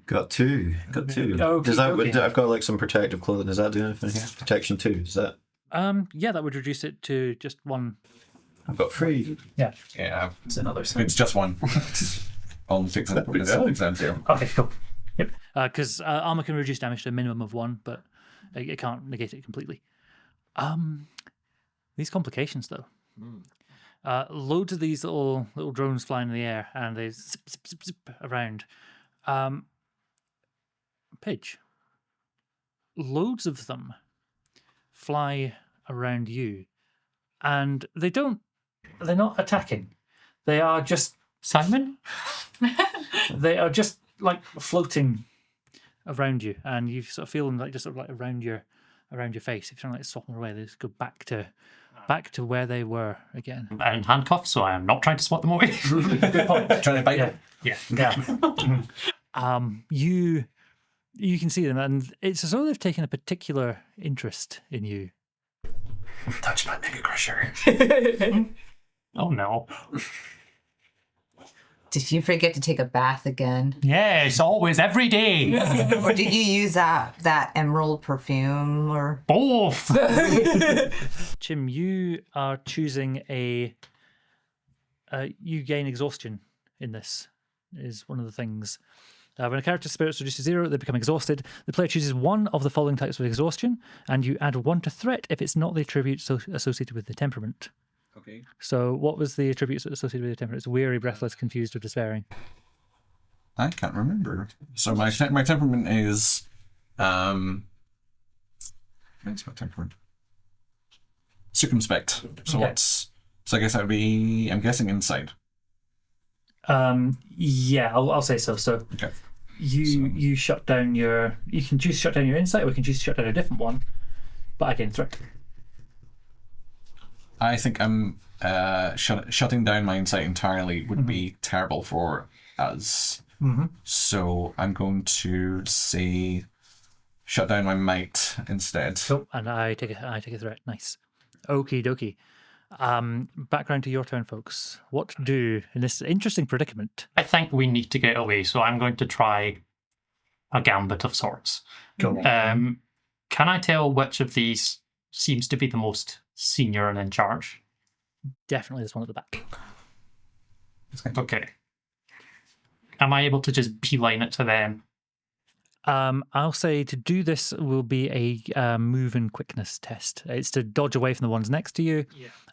Speaker 8: Got 2. Got 2.
Speaker 3: Okay,
Speaker 8: Does that?
Speaker 3: okay.
Speaker 8: I've got like some protective clothing. Does that do anything here? Protection 2. Does that?
Speaker 3: Yeah, that would reduce it to just 1.
Speaker 8: I've got 3.
Speaker 3: Yeah.
Speaker 5: Yeah,
Speaker 1: It's another
Speaker 5: it's just 1. On 6 exam 0.
Speaker 3: Okay, cool. Yep. Because armor can reduce damage to a minimum of 1, but it can't negate it completely. These complications, though. Loads of these little drones flying in the air, and they zip, zip, zip, zip around. Pidge. Loads of them fly around you, and they're not attacking. They are just
Speaker 6: Simon?
Speaker 3: they are just like floating around you, and you sort of feel them like just sort of like around your face. If you're trying to like swap them away, they just go back to where they were again.
Speaker 6: I'm in handcuffs, so I am not trying to swat them away.
Speaker 3: Good point.
Speaker 5: Trying to bite.
Speaker 3: Yeah. You can see them, and it's as though they've taken a particular interest in you.
Speaker 5: Touch my mega crusher.
Speaker 6: Oh no.
Speaker 7: Did you forget to take a bath again?
Speaker 6: Yes, always, every day.
Speaker 7: Or did you use that emerald perfume or
Speaker 6: Both.
Speaker 3: Chim, you are choosing you gain exhaustion in this, is one of the things. When a character's spirits reduced to 0, they become exhausted. The player chooses one of the following types of exhaustion, and you add 1 to threat if it's not the attribute associated with the temperament.
Speaker 5: Okay.
Speaker 3: So what was the attributes associated with the temperament? It's weary, breathless, confused, or despairing.
Speaker 5: I can't remember. So my temperament is what's my temperament? Circumspect. So
Speaker 3: Okay.
Speaker 5: so I guess that would be, I'm guessing, insight.
Speaker 3: Yeah, I'll say so. So
Speaker 5: Okay.
Speaker 3: you shut down you can choose to shut down your insight, or you can choose to shut down a different one. But again, threat.
Speaker 5: I think I'm shutting down my insight entirely would be terrible for us. So I'm going to say shut down my might instead.
Speaker 3: Cool. And I take a threat. Nice. Okie dokie. Back round to your turn, folks. What to do in this interesting predicament?
Speaker 6: I think we need to get away, so I'm going to try a gambit of sorts.
Speaker 3: Go on.
Speaker 6: Can I tell which of these seems to be the most senior and in charge?
Speaker 3: Definitely this one at the back.
Speaker 6: Okay. Am I able to just beeline it to them?
Speaker 3: I'll say to do this will be a move and quickness test. It's to dodge away from the ones next to you,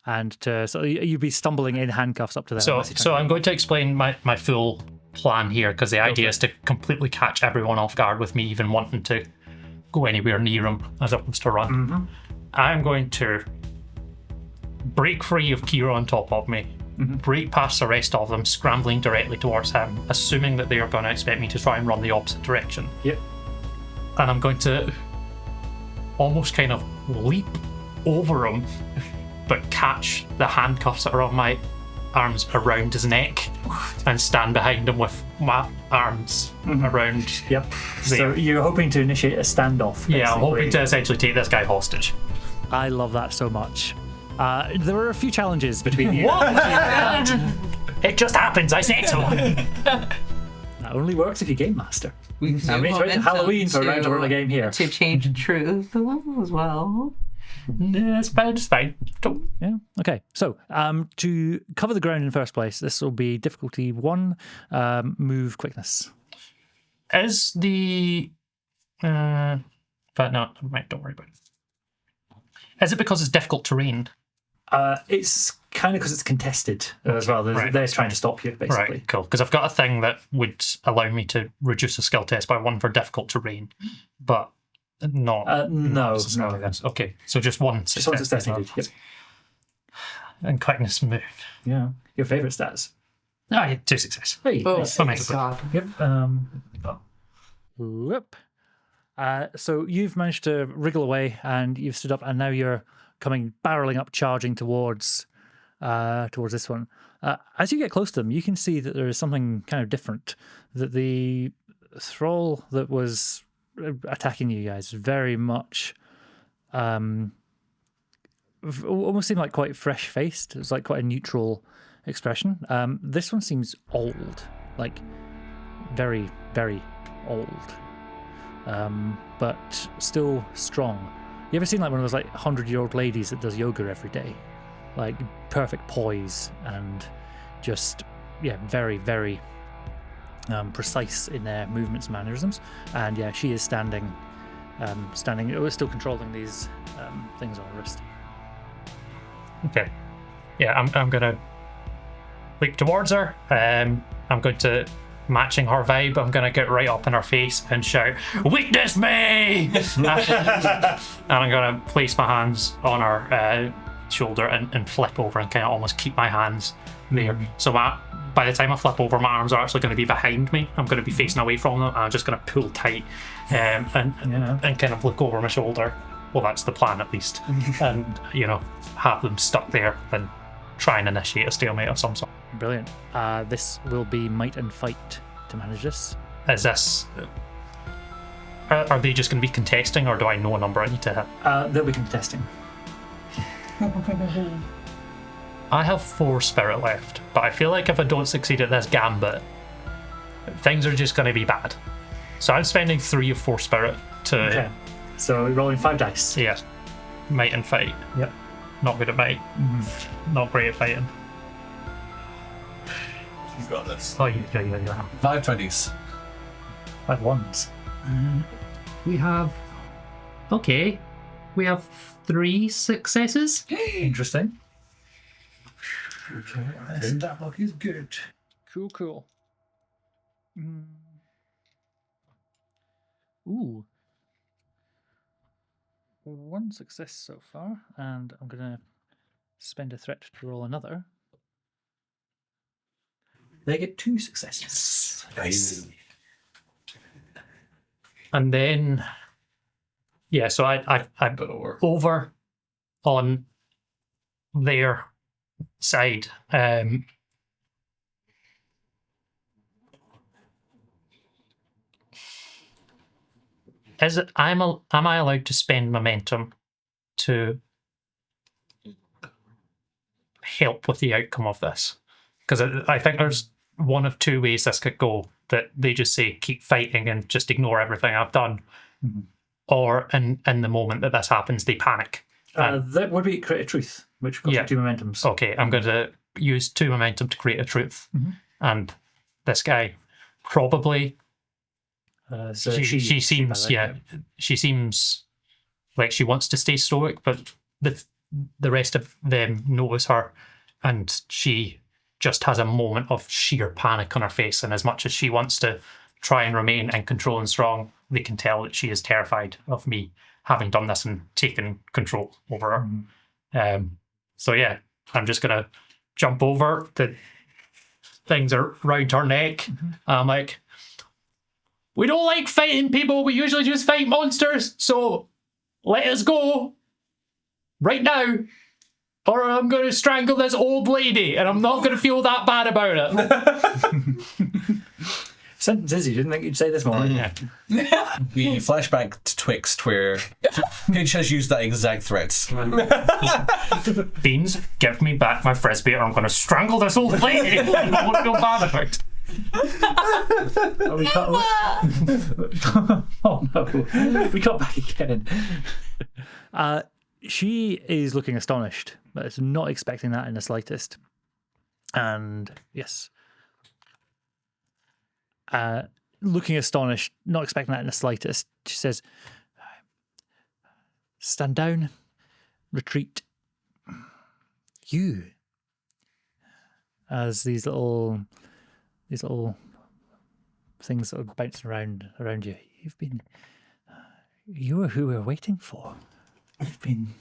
Speaker 3: and so you'd be stumbling in handcuffs up to them.
Speaker 6: So I'm going to explain my full plan here, because the idea is to completely catch everyone off guard with me even wanting to go anywhere near them as opposed to run.
Speaker 3: Mm-hmm.
Speaker 6: I'm going to break free of Keira on top of me, break past the rest of them, scrambling directly towards him, assuming that they are going to expect me to try and run the opposite direction.
Speaker 3: Yep.
Speaker 6: And I'm going to almost kind of leap over him, but catch the handcuffs that are on my arms around his neck and stand behind him with my arms around.
Speaker 3: Yep. So you're hoping to initiate a standoff.
Speaker 6: Yeah, I'm hoping
Speaker 3: basically.
Speaker 6: to essentially take this guy hostage.
Speaker 3: I love that so much. There were a few challenges between you.
Speaker 6: What? It just happens, I said so.
Speaker 3: That only works if you game master.
Speaker 7: We can do
Speaker 3: And we tried
Speaker 7: momentum
Speaker 3: Halloween for a round to run a game here.
Speaker 7: to change truth as well.
Speaker 6: It's fine. Don't.
Speaker 3: Yeah. Okay. So, to cover the ground in first place, this will be difficulty 1, move quickness.
Speaker 6: Is the but no, right, don't worry about it. Is it because it's difficult terrain?
Speaker 3: It's kind of because it's contested as well. They're trying to stop you, basically.
Speaker 6: Right, cool. Because I've got a thing that would allow me to reduce a skill test by 1 for difficult terrain, but not.
Speaker 3: No.
Speaker 6: Okay, so just one
Speaker 3: Just one success needed. Yep.
Speaker 6: And quickness move.
Speaker 3: Yeah. Your favourite stats.
Speaker 6: Ah, yeah, 2 success.
Speaker 3: Hey.
Speaker 7: Oh,
Speaker 3: nice.
Speaker 7: my God.
Speaker 3: Yep. Whoop. So you've managed to wriggle away, and you've stood up, and now you're coming barreling up, charging towards this one. As you get close to them, you can see that there is something kind of different. That the thrall that was attacking you guys very much, almost seemed like quite fresh-faced. It was like quite a neutral expression. This one seems old, like very, very old. But still strong. You ever seen like one of those like 100-year-old ladies that does yoga every day? Like perfect poise and just very, very precise in their movements and mannerisms. And yeah, she is standing. We're still controlling these things on her wrist.
Speaker 6: Okay. Yeah, I'm gonna leap towards her. I'm going to, matching her vibe, I'm gonna get right up in her face and shout, "Witness me!" And I'm gonna place my hands on her shoulder and flip over and kind of almost keep my hands there. So by the time I flip over, my arms are actually going to be behind me. I'm going to be facing away from them, and I'm just going to pull tight and kind of look over my shoulder. Well, that's the plan at least. And, have them stuck there and try and initiate a stalemate of some sort.
Speaker 3: Brilliant. This will be might and fight to manage this.
Speaker 6: Is this... Are they just going to be contesting, or do I know a number I need to hit?
Speaker 3: They'll be contesting.
Speaker 6: I have 4 spirit left, but I feel like if I don't succeed at this gambit, things are just going to be bad. So I'm spending 3 of 4 spirit to...
Speaker 3: Okay. So we're rolling 5 dice.
Speaker 6: Yeah. Might and fight.
Speaker 3: Yep.
Speaker 6: Not good at might. Not great at fighting.
Speaker 2: You got this.
Speaker 3: Oh, yeah.
Speaker 5: 5 20s.
Speaker 3: 5 ones.
Speaker 6: We have... Okay. We have 3 successes.
Speaker 3: Interesting. That luck is good. Cool. Ooh. 1 success so far, and I'm going to spend a threat to roll another. They get 2 successes.
Speaker 2: Nice.
Speaker 6: And then... Yeah, so I'm over on their side. am I allowed to spend momentum to help with the outcome of this? Because I think there's one of two ways this could go. That they just say keep fighting and just ignore everything I've done, or in the moment that this happens, they panic.
Speaker 3: That would be create a truth, which costs you 2 momentums.
Speaker 6: Okay, I'm going to use 2 momentum to create a truth, and this guy probably. She seems she seems like she wants to stay stoic, but the rest of them notice her, and she just has a moment of sheer panic on her face. And as much as she wants to try and remain in control and strong, they can tell that she is terrified of me having done this and taken control over her. So yeah, I'm just gonna jump over. The things are round her neck. I'm like, we don't like fighting people. We usually just fight monsters. So let us go right now, or I'm going to strangle this old lady, and I'm not going to feel that bad about it.
Speaker 3: Sentences you didn't think you'd say this morning.
Speaker 5: We flash back to Twixt, where Paige has used that exact threat.
Speaker 6: Beans, give me back my frisbee, or I'm going to strangle this old lady. I won't feel bad about it.
Speaker 3: Oh no, we got back again. She is looking astonished, but is not expecting that in the slightest. And yes, looking astonished, not expecting that in the slightest. She says, "Stand down, retreat." You, as these little things that are bouncing around you. You are who we're waiting for. You've been.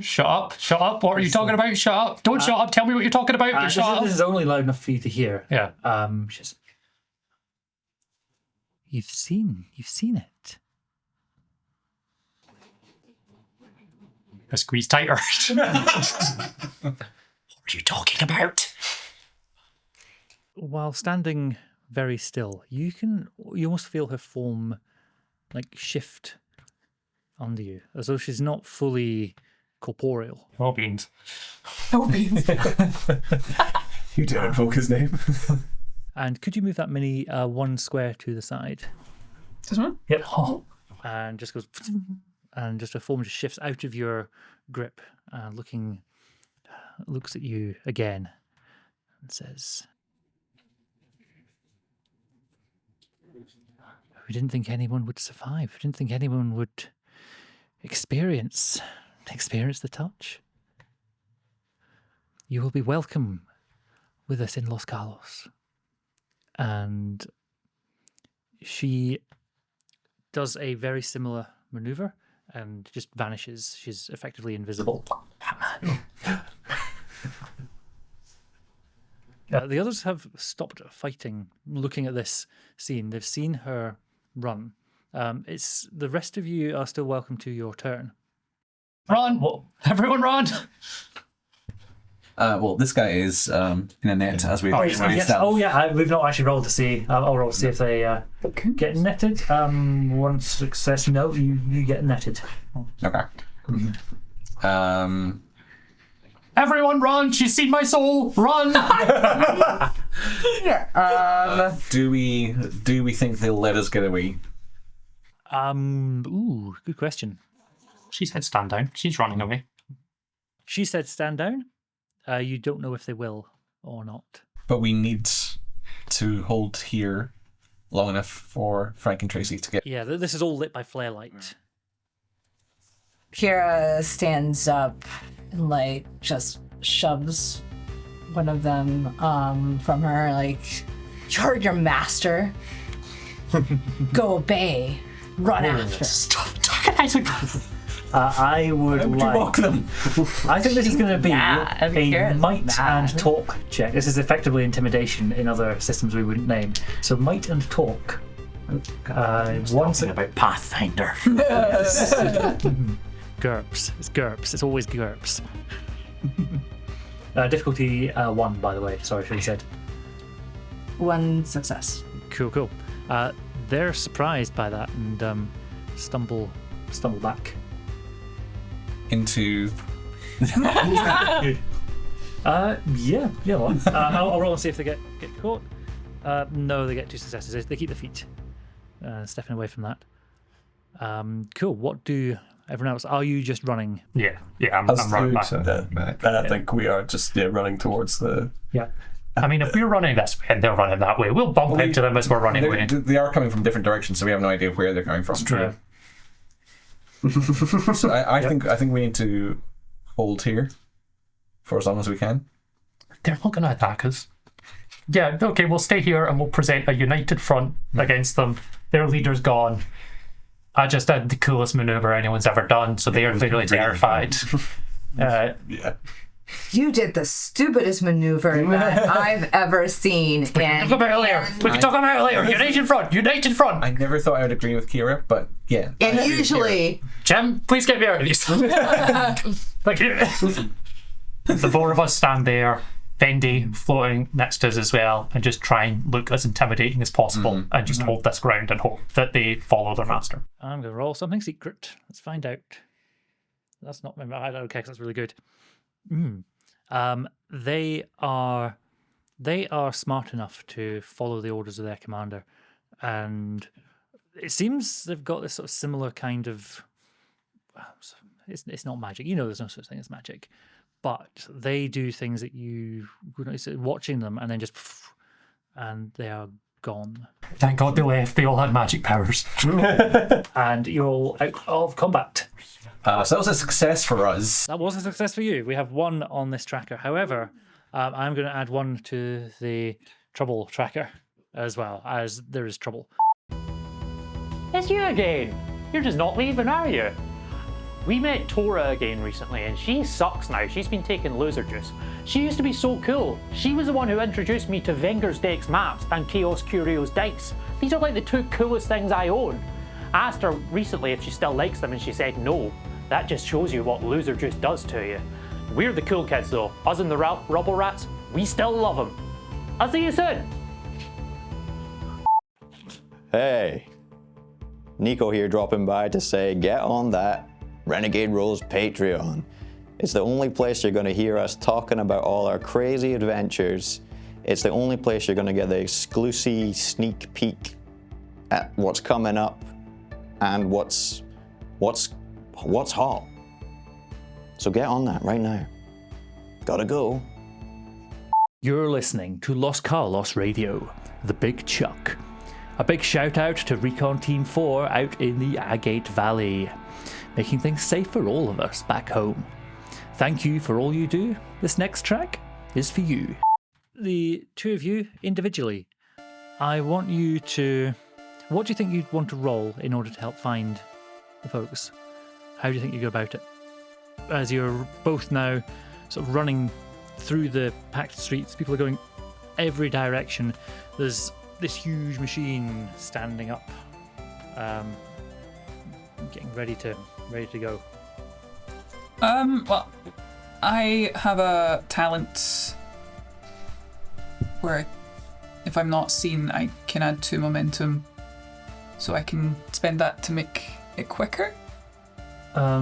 Speaker 6: Shut up. What are you talking about? Shut up. Don't shut up. Tell me what you're talking about. Shut up.
Speaker 3: This is only loud enough for you to hear.
Speaker 6: Yeah.
Speaker 3: Just, you've seen it.
Speaker 6: I squeeze tighter. What are you talking about?
Speaker 3: While standing very still, you almost feel her form like shift under you, as though she's not fully corporeal.
Speaker 6: Oh, beans.
Speaker 4: You dare invoke his name.
Speaker 3: And could you move that mini 1 square to the side?
Speaker 1: This one?
Speaker 3: Yep. And just goes, and just a form just shifts out of your grip, looks at you again, and says, "We didn't think anyone would survive. We didn't think anyone would experience the touch. You will be welcome with us in Los Carlos." And she does a very similar maneuver and just vanishes. She's effectively invisible. The others have stopped fighting, looking at this scene. They've seen her run. It's the rest of you are still welcome to your turn.
Speaker 6: Run! Everyone run!
Speaker 5: Well, this guy is in a net, as we've already established.
Speaker 3: We've not actually rolled to see. I'll roll to see if they get netted. One success, no, you get netted.
Speaker 5: Okay.
Speaker 6: Everyone run! She's seen my soul! Run!
Speaker 5: Do we think they'll let us get away?
Speaker 3: Good question.
Speaker 6: She said stand down. She's running away.
Speaker 3: She said stand down. You don't know if they will or not.
Speaker 5: But we need to hold here long enough for Frank and Tracy to get...
Speaker 3: Yeah, this is all lit by flare light.
Speaker 7: Keira stands up and just shoves one of them from her, you're your master. Go obey. Run after.
Speaker 6: Stop talking.
Speaker 3: I would
Speaker 5: mock them?
Speaker 3: I think this is going to be a might
Speaker 7: mad.
Speaker 3: and talk check. This is effectively intimidation in other systems we wouldn't name. So might and talk.
Speaker 6: Something about Pathfinder.
Speaker 3: GURPS. It's GURPS. It's always GURPS. Difficulty 1, by the way. Sorry, should have said.
Speaker 7: 1 success.
Speaker 3: Cool. They're surprised by that, and stumble back.
Speaker 5: Into.
Speaker 3: Yeah. Well, I'll roll and see if they get caught. No, they get 2 successes. They keep their feet. Stepping away from that. Cool. What do everyone else? Are you just running?
Speaker 6: Yeah, I'm running back.
Speaker 4: I think we are just running towards the.
Speaker 6: Yeah. I mean, if we're running this way and they're running that way, we'll bump into them as we're running away.
Speaker 5: They are coming from different directions, so we have no idea where they're coming from.
Speaker 6: True.
Speaker 5: So I think we need to hold here for as long as we can.
Speaker 6: They're not going to attack us. Yeah, okay, we'll stay here and we'll present a united front against them. Their leader's gone. I just did the coolest maneuver anyone's ever done, so they are literally terrified.
Speaker 4: Yeah.
Speaker 7: You did the stupidest maneuver that I've ever seen.
Speaker 6: We can talk about it later. United front.
Speaker 5: I never thought I would agree with Keira, but yeah.
Speaker 7: And usually...
Speaker 6: Chim, please get me out of these. Thank you. The 4 of us stand there, Fendi floating next to us as well, and just try and look as intimidating as possible and just hold this ground and hope that they follow their master.
Speaker 3: I'm going to roll something secret. Let's find out. That's not... I don't care because that's really good. They are smart enough to follow the orders of their commander, and it seems they've got this sort of similar kind of. It's not magic, there's no such thing as magic, but they do things that you wouldn't watching them, and then just, and they are gone.
Speaker 6: Thank God they left. They all had magic powers,
Speaker 3: and you're all out of combat.
Speaker 5: So that was a success for us.
Speaker 3: That was a success for you. We have 1 on this tracker. However, I'm going to add 1 to the trouble tracker as well, as there is trouble.
Speaker 10: It's you again. You're just not leaving, are you? We met Tora again recently, and she sucks now. She's been taking loser juice. She used to be so cool. She was the one who introduced me to Venger's Dex maps and Chaos Curio's dice. These are like the 2 coolest things I own. I asked her recently if she still likes them, and she said no. That just shows you what loser juice does to you. We're the cool kids though. Us and the rubble rats, we still love them. I'll see you soon.
Speaker 11: Hey, Nico here dropping by to say get on that Renegade Rolls Patreon. It's the only place you're going to hear us talking about all our crazy adventures. It's the only place you're going to get the exclusive sneak peek at what's coming up and what's hot. So get on that right now. Gotta go.
Speaker 3: You're listening to Los Carlos Radio, The Big Chuck. A big shout out to Recon Team 4 out in the Agate Valley, making things safe for all of us back home. Thank you for all you do. This next track is for you. The 2 of you individually, I want you to... What do you think you'd want to roll in order to help find the folks? How do you think you go about it? As you're both now sort of running through the packed streets, people are going every direction. There's this huge machine standing up, getting ready to go.
Speaker 1: Well, I have a talent where if I'm not seen, I can add 2 momentum, so I can spend that to make it quicker.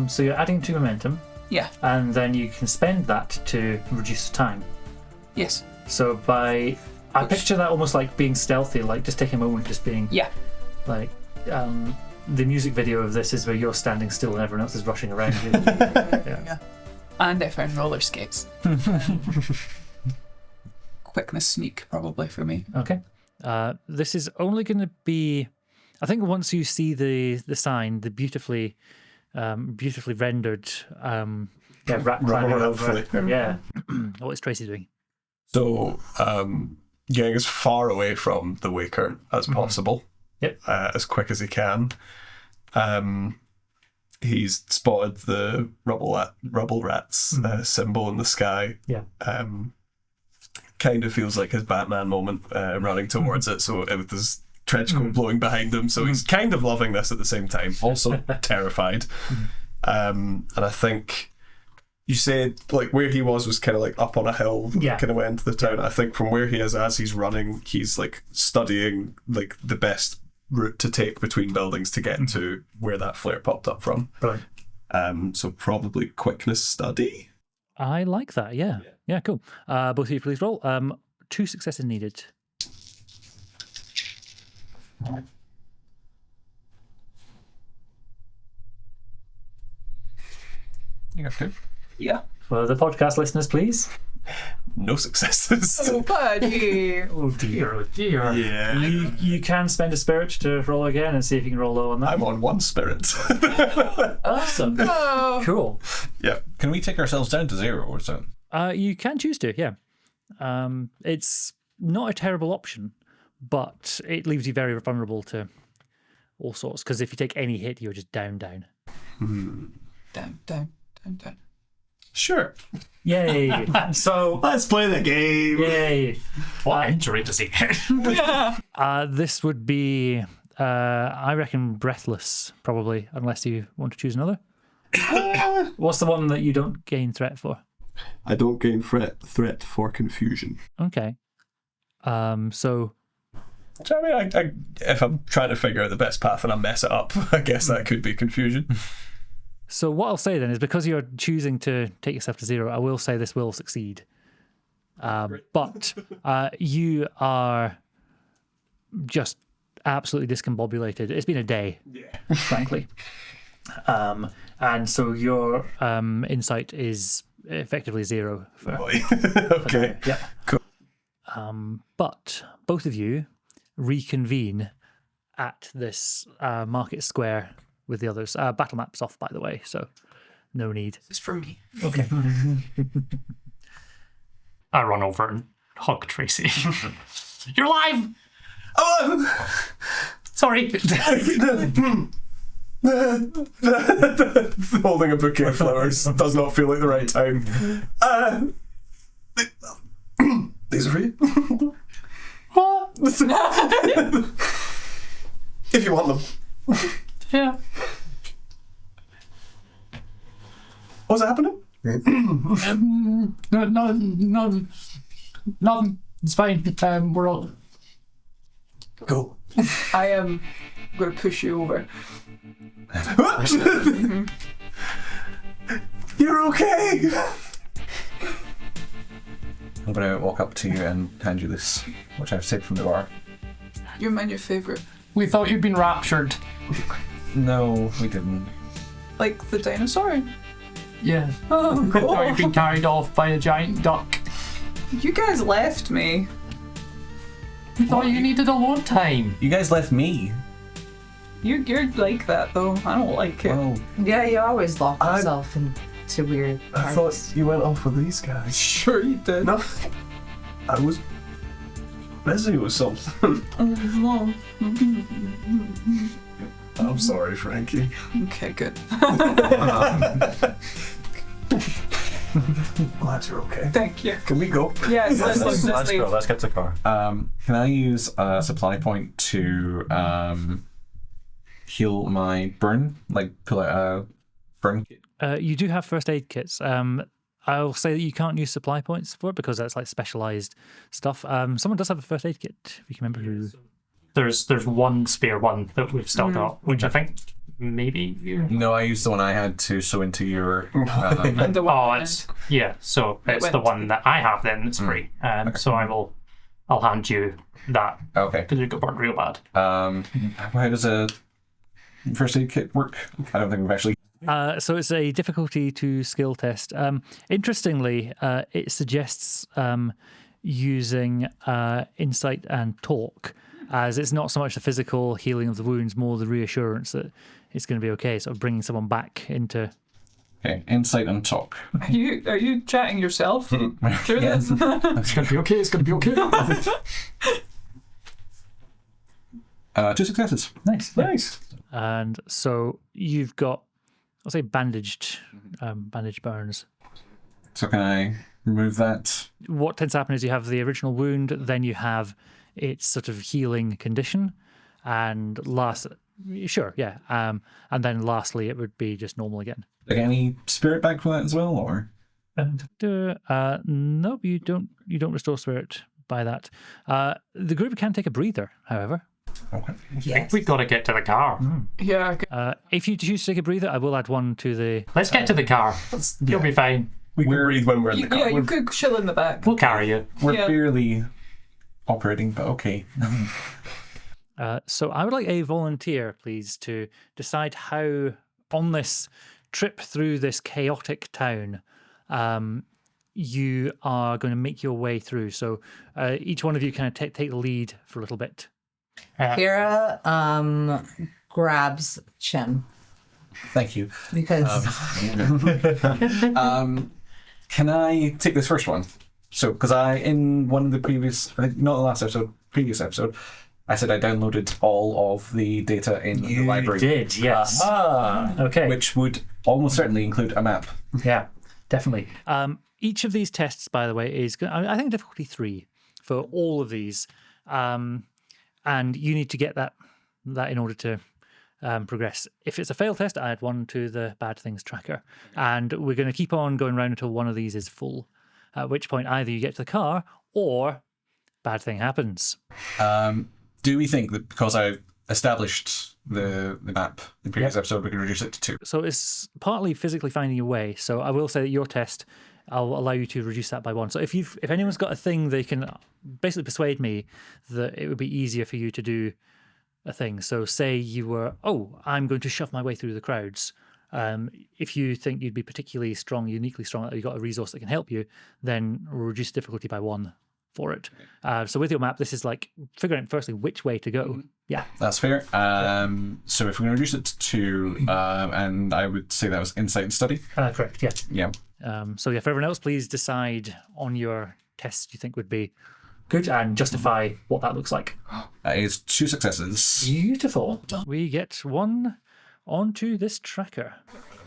Speaker 3: So you're adding 2 momentum.
Speaker 1: Yeah.
Speaker 3: And then you can spend that to reduce time.
Speaker 1: Yes.
Speaker 3: So I picture that almost like being stealthy, like just taking a moment, just being...
Speaker 1: Yeah.
Speaker 3: Like, the music video of this is where you're standing still and everyone else is rushing around you.
Speaker 1: Yeah. And I found roller skates. Quickness sneak, probably, for me.
Speaker 3: Okay. This is only going to be... I think once you see the sign, the beautifully rendered rat climbing over. Yeah. What is Tracy doing?
Speaker 4: So, getting as far away from the Waker as possible.
Speaker 3: Yep.
Speaker 4: As quick as he can. He's spotted the rubble rats symbol in the sky.
Speaker 3: Yeah.
Speaker 4: Kind of feels like his Batman moment, running towards it. So with his trench coat blowing behind him. So he's kind of loving this at the same time. Also terrified. And I think you said like where he was kind of like up on a hill, kind of went into the town. I think from where he is as he's running, he's like studying like the best route to take between buildings to get to where that flare popped up from.
Speaker 3: Brilliant.
Speaker 4: So probably quickness study.
Speaker 3: I like that. Yeah. Yeah. Cool. Both of you please roll. 2 successes needed.
Speaker 5: You got 2.
Speaker 1: Yeah.
Speaker 3: For the podcast listeners, please.
Speaker 4: No successes.
Speaker 1: Oh, buddy.
Speaker 3: Oh dear.
Speaker 4: Yeah.
Speaker 3: You can spend a spirit to roll again and see if you can roll low on that.
Speaker 4: I'm on 1 spirit.
Speaker 3: Awesome.
Speaker 1: Oh.
Speaker 3: Cool.
Speaker 4: Yeah.
Speaker 5: Can we take ourselves down to 0 or so?
Speaker 3: You can choose to, yeah. It's not a terrible option, but it leaves you very vulnerable to all sorts, because if you take any hit, you're just down.
Speaker 1: Down.
Speaker 4: Sure.
Speaker 3: Yay. So
Speaker 4: Let's play the game.
Speaker 3: yay.
Speaker 6: What injury does he get?
Speaker 3: This would be, I reckon, breathless, probably, unless you want to choose another. What's the one that you don't gain threat for?
Speaker 4: I don't gain threat for confusion.
Speaker 3: Okay. So
Speaker 4: So, I mean, I, if I'm trying to figure out the best path and I mess it up, I guess that could be confusion.
Speaker 3: So what I'll say then is, because you're choosing to take yourself to 0, I will say this will succeed. But you are just absolutely discombobulated. It's been a day, frankly. And so your insight is effectively 0.
Speaker 4: Okay.
Speaker 3: Yeah.
Speaker 4: Cool.
Speaker 3: But both of you reconvene at this market square with the others. Battle map's off, by the way, so no need.
Speaker 1: It's for me.
Speaker 3: Okay.
Speaker 6: I run over and hug Tracy. You're alive!
Speaker 4: Oh,
Speaker 6: Sorry.
Speaker 4: holding a bouquet of flowers does not feel like the right time. These are for you.
Speaker 6: What?
Speaker 4: If you want them.
Speaker 6: Yeah.
Speaker 4: What's happening?
Speaker 6: Nothing. It's fine. We're all.
Speaker 4: Cool.
Speaker 1: I am going to push you over.
Speaker 4: You're okay.
Speaker 5: I'm going to walk up to you and hand you this, which I've saved from the bar.
Speaker 1: You're my new favourite.
Speaker 6: We thought you'd been raptured.
Speaker 5: No, we didn't.
Speaker 1: Like the dinosaur?
Speaker 6: Yeah.
Speaker 1: Oh,
Speaker 6: We thought you'd
Speaker 1: cool.
Speaker 6: been carried off by a giant duck.
Speaker 1: You guys left me.
Speaker 6: We thought you needed alone time.
Speaker 5: You guys left me.
Speaker 1: You're like that, though. I don't like it.
Speaker 5: Well,
Speaker 7: Yeah, you always lock yourself into weird
Speaker 4: I
Speaker 7: parts.
Speaker 4: thought you went off with these guys.
Speaker 1: Sure you did.
Speaker 4: No. I was busy with something. I'm sorry, Frankie.
Speaker 1: Okay, good.
Speaker 4: Glad you're okay.
Speaker 1: Thank you.
Speaker 4: Can we go?
Speaker 1: Yes, let's leave.
Speaker 8: Let's get to the car.
Speaker 5: can I use a supply point to heal my burn? Like pull out a burn kit?
Speaker 3: You do have first aid kits. I'll say that you can't use supply points for it because that's like specialized stuff. Someone does have a first aid kit. If you can remember who.
Speaker 6: There's one spare one that we've still got, which I think maybe you.
Speaker 5: No, I used the one I had to sew into your.
Speaker 1: And the one
Speaker 6: Oh, it's yeah. So it's the one that I have. Then it's free. So I'll hand you that
Speaker 5: Okay.
Speaker 6: because you got burned real bad.
Speaker 5: How does a first aid kit work? I don't think we've actually.
Speaker 3: So it's a difficulty to skill test. Interestingly, it suggests using insight and talk, as it's not so much the physical healing of the wounds, more the reassurance that it's going to be okay, sort of bringing someone back into...
Speaker 5: Okay, insight and talk.
Speaker 1: Are you chatting yourself through
Speaker 5: Yes.
Speaker 1: this?
Speaker 6: It's gonna be okay. It's gonna be okay.
Speaker 5: 2 successes.
Speaker 3: Nice.
Speaker 4: Nice.
Speaker 3: And so you've got, I'll say bandaged burns.
Speaker 5: So can I remove that?
Speaker 3: What tends to happen is you have the original wound, then you have its sort of healing condition, and and then lastly it would be just normal again.
Speaker 5: Like any spirit back for that as well, or?
Speaker 3: Nope, you don't restore spirit by that. The group can take a breather, however.
Speaker 5: Okay.
Speaker 6: I think we've got to get to the car.
Speaker 1: Yeah.
Speaker 3: If you choose to take a breather, I will add one to the.
Speaker 6: Let's get to the car. You'll be fine.
Speaker 4: We can breathe when we're in the car.
Speaker 1: Yeah, you could chill in the back.
Speaker 6: We'll carry you.
Speaker 4: We're
Speaker 1: Yeah.
Speaker 4: barely operating, but okay.
Speaker 3: So I would like a volunteer, please, to decide how on this trip through this chaotic town, you are going to make your way through. So each one of you kind of take the lead for a little bit.
Speaker 7: Keira grabs Chim
Speaker 5: Thank you.
Speaker 7: because
Speaker 5: Can I take this first one? So, because in one of the previous, I think not the last episode, previous episode, I said I downloaded all of the data in the library.
Speaker 3: You did, yes. Okay.
Speaker 5: Which would almost certainly include a map.
Speaker 3: Yeah, definitely. Each of these tests, by the way, is, I think, difficulty 3 for all of these. And you need to get that in order to progress. If it's a failed test, I add 1 to the bad things tracker. And we're going to keep on going around until one of these is full, at which point either you get to the car or bad thing happens.
Speaker 5: Do we think that because I established the map in the previous episode, we can reduce it to 2?
Speaker 3: So it's partly physically finding your way. So I will say that your test, I'll allow you to reduce that by 1. So if anyone's got a thing, they can basically persuade me that it would be easier for you to do a thing. So say you were, I'm going to shove my way through the crowds. If you think you'd be particularly strong, uniquely strong, that you've got a resource that can help you, then we'll reduce difficulty by 1 for it. So with your map, this is like figuring out firstly which way to go. Yeah.
Speaker 5: That's fair. So if we're going to reduce it to 2, and I would say that was insight and study.
Speaker 3: Correct, yeah.
Speaker 5: Yeah.
Speaker 3: So yeah, for everyone else, please decide on your test you think would be good and justify what that looks like.
Speaker 5: That is 2 successes.
Speaker 3: Beautiful. We get 1 onto this tracker.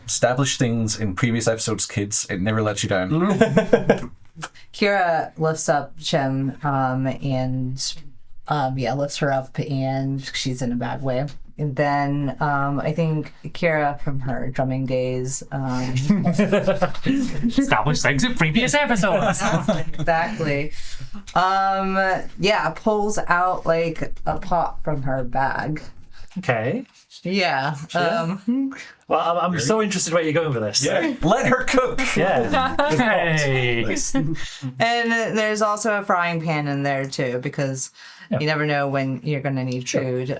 Speaker 5: Establish things in previous episodes, kids. It never lets you down.
Speaker 7: Keira lifts up Chim and lifts her up, and she's in a bad way. And then I think Keira, from her drumming days,
Speaker 6: Establish things in previous episodes.
Speaker 7: exactly. Pulls out like a pot from her bag.
Speaker 3: Okay.
Speaker 7: Yeah.
Speaker 3: Well, I'm so interested where you're going with this.
Speaker 5: Yeah. Let her cook.
Speaker 3: Yeah.
Speaker 6: Hey.
Speaker 7: And there's also a frying pan in there too, because you never know when you're going to need food.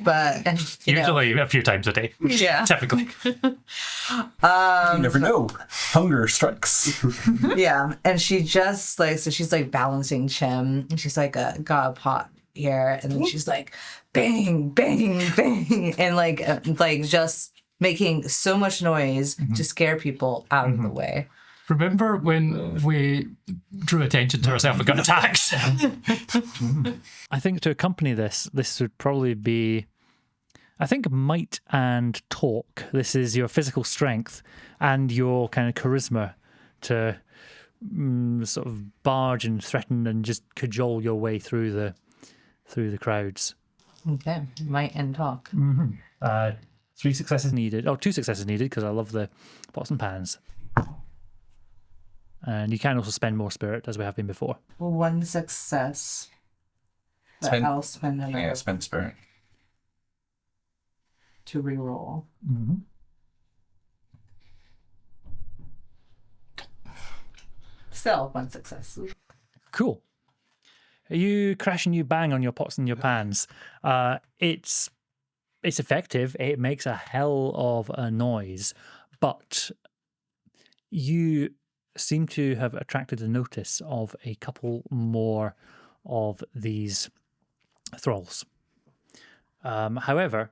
Speaker 7: But
Speaker 6: Usually a few times a day.
Speaker 7: Yeah.
Speaker 6: Typically.
Speaker 5: You never know. Hunger strikes.
Speaker 7: Yeah. And she just she's like balancing Chim, and she's like got a pot here, and then she's like bang, bang, bang, and like just making so much noise to scare people out of the way.
Speaker 6: Remember when we drew attention to ourselves and got attacked?
Speaker 3: I think to accompany this would probably be, I think, might and talk. This is your physical strength and your kind of charisma to sort of barge and threaten and just cajole your way through the crowds.
Speaker 7: Okay, might and talk.
Speaker 3: 3 successes needed. 2 successes needed because I love the pots and pans. And you can also spend more spirit, as we have been before.
Speaker 7: 1 success. But I'll spend another.
Speaker 5: Yeah, spend spirit.
Speaker 7: To reroll. Still 1 success.
Speaker 3: Cool. You crash and you bang on your pots and your pans. It's effective. It makes a hell of a noise, but you seem to have attracted the notice of a couple more of these thralls. However,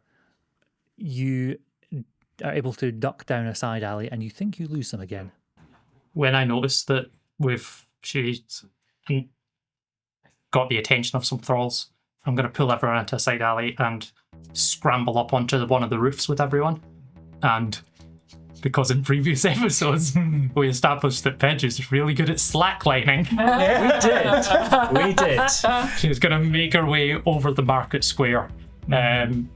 Speaker 3: you are able to duck down a side alley, and you think you lose them again.
Speaker 6: When I noticed that she's got the attention of some thralls, I'm going to pull everyone into a side alley and scramble up onto one of the roofs with everyone. And because in previous episodes we established that Pedge is really good at slacklining.
Speaker 3: We did.
Speaker 6: She's going to make her way over the market square. And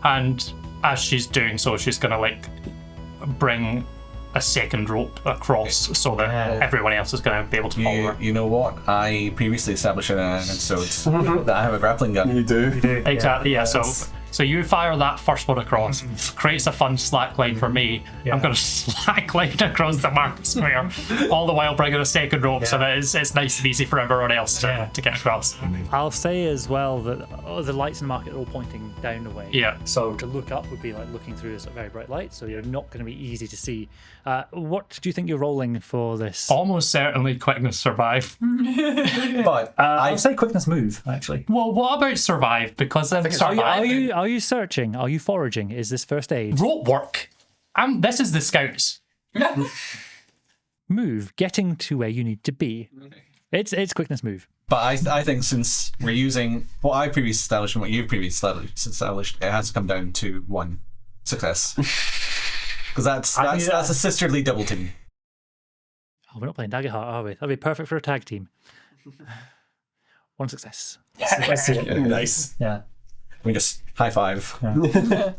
Speaker 6: as she's doing so, she's going to bring a second rope across so that everyone else is going to be able to follow her.
Speaker 5: You know what? I previously established in an episode that I have a grappling gun.
Speaker 4: You do.
Speaker 6: Exactly, yeah. So you fire that first one across, creates a fun slack line for me. I'm going to slack line across the market square, all the while bringing a second rope so that it's nice and easy for everyone else to get across.
Speaker 3: I'll say as well that the lights in the market are all pointing down the way.
Speaker 6: Yeah.
Speaker 3: So to look up would be like looking through a very bright light, so you're not going to be easy to see. What do you think you're rolling for this?
Speaker 6: Almost certainly quickness survive.
Speaker 5: But
Speaker 3: I'd say quickness move, actually.
Speaker 6: Well, what about survive? Because survive.
Speaker 3: Are you searching? Are you foraging? Is this first aid?
Speaker 6: Rope work. This is the scouts.
Speaker 3: Move, getting to where you need to be. It's quickness move.
Speaker 5: But I think since we're using what I previously established and what you've previously established, it has to come down to 1 success. Because that's a sisterly double team.
Speaker 3: Oh, we're not playing Daggerheart, are we? That'd be perfect for a tag team. 1 success.
Speaker 4: Nice.
Speaker 3: Yeah.
Speaker 5: We just high five.
Speaker 3: Yeah.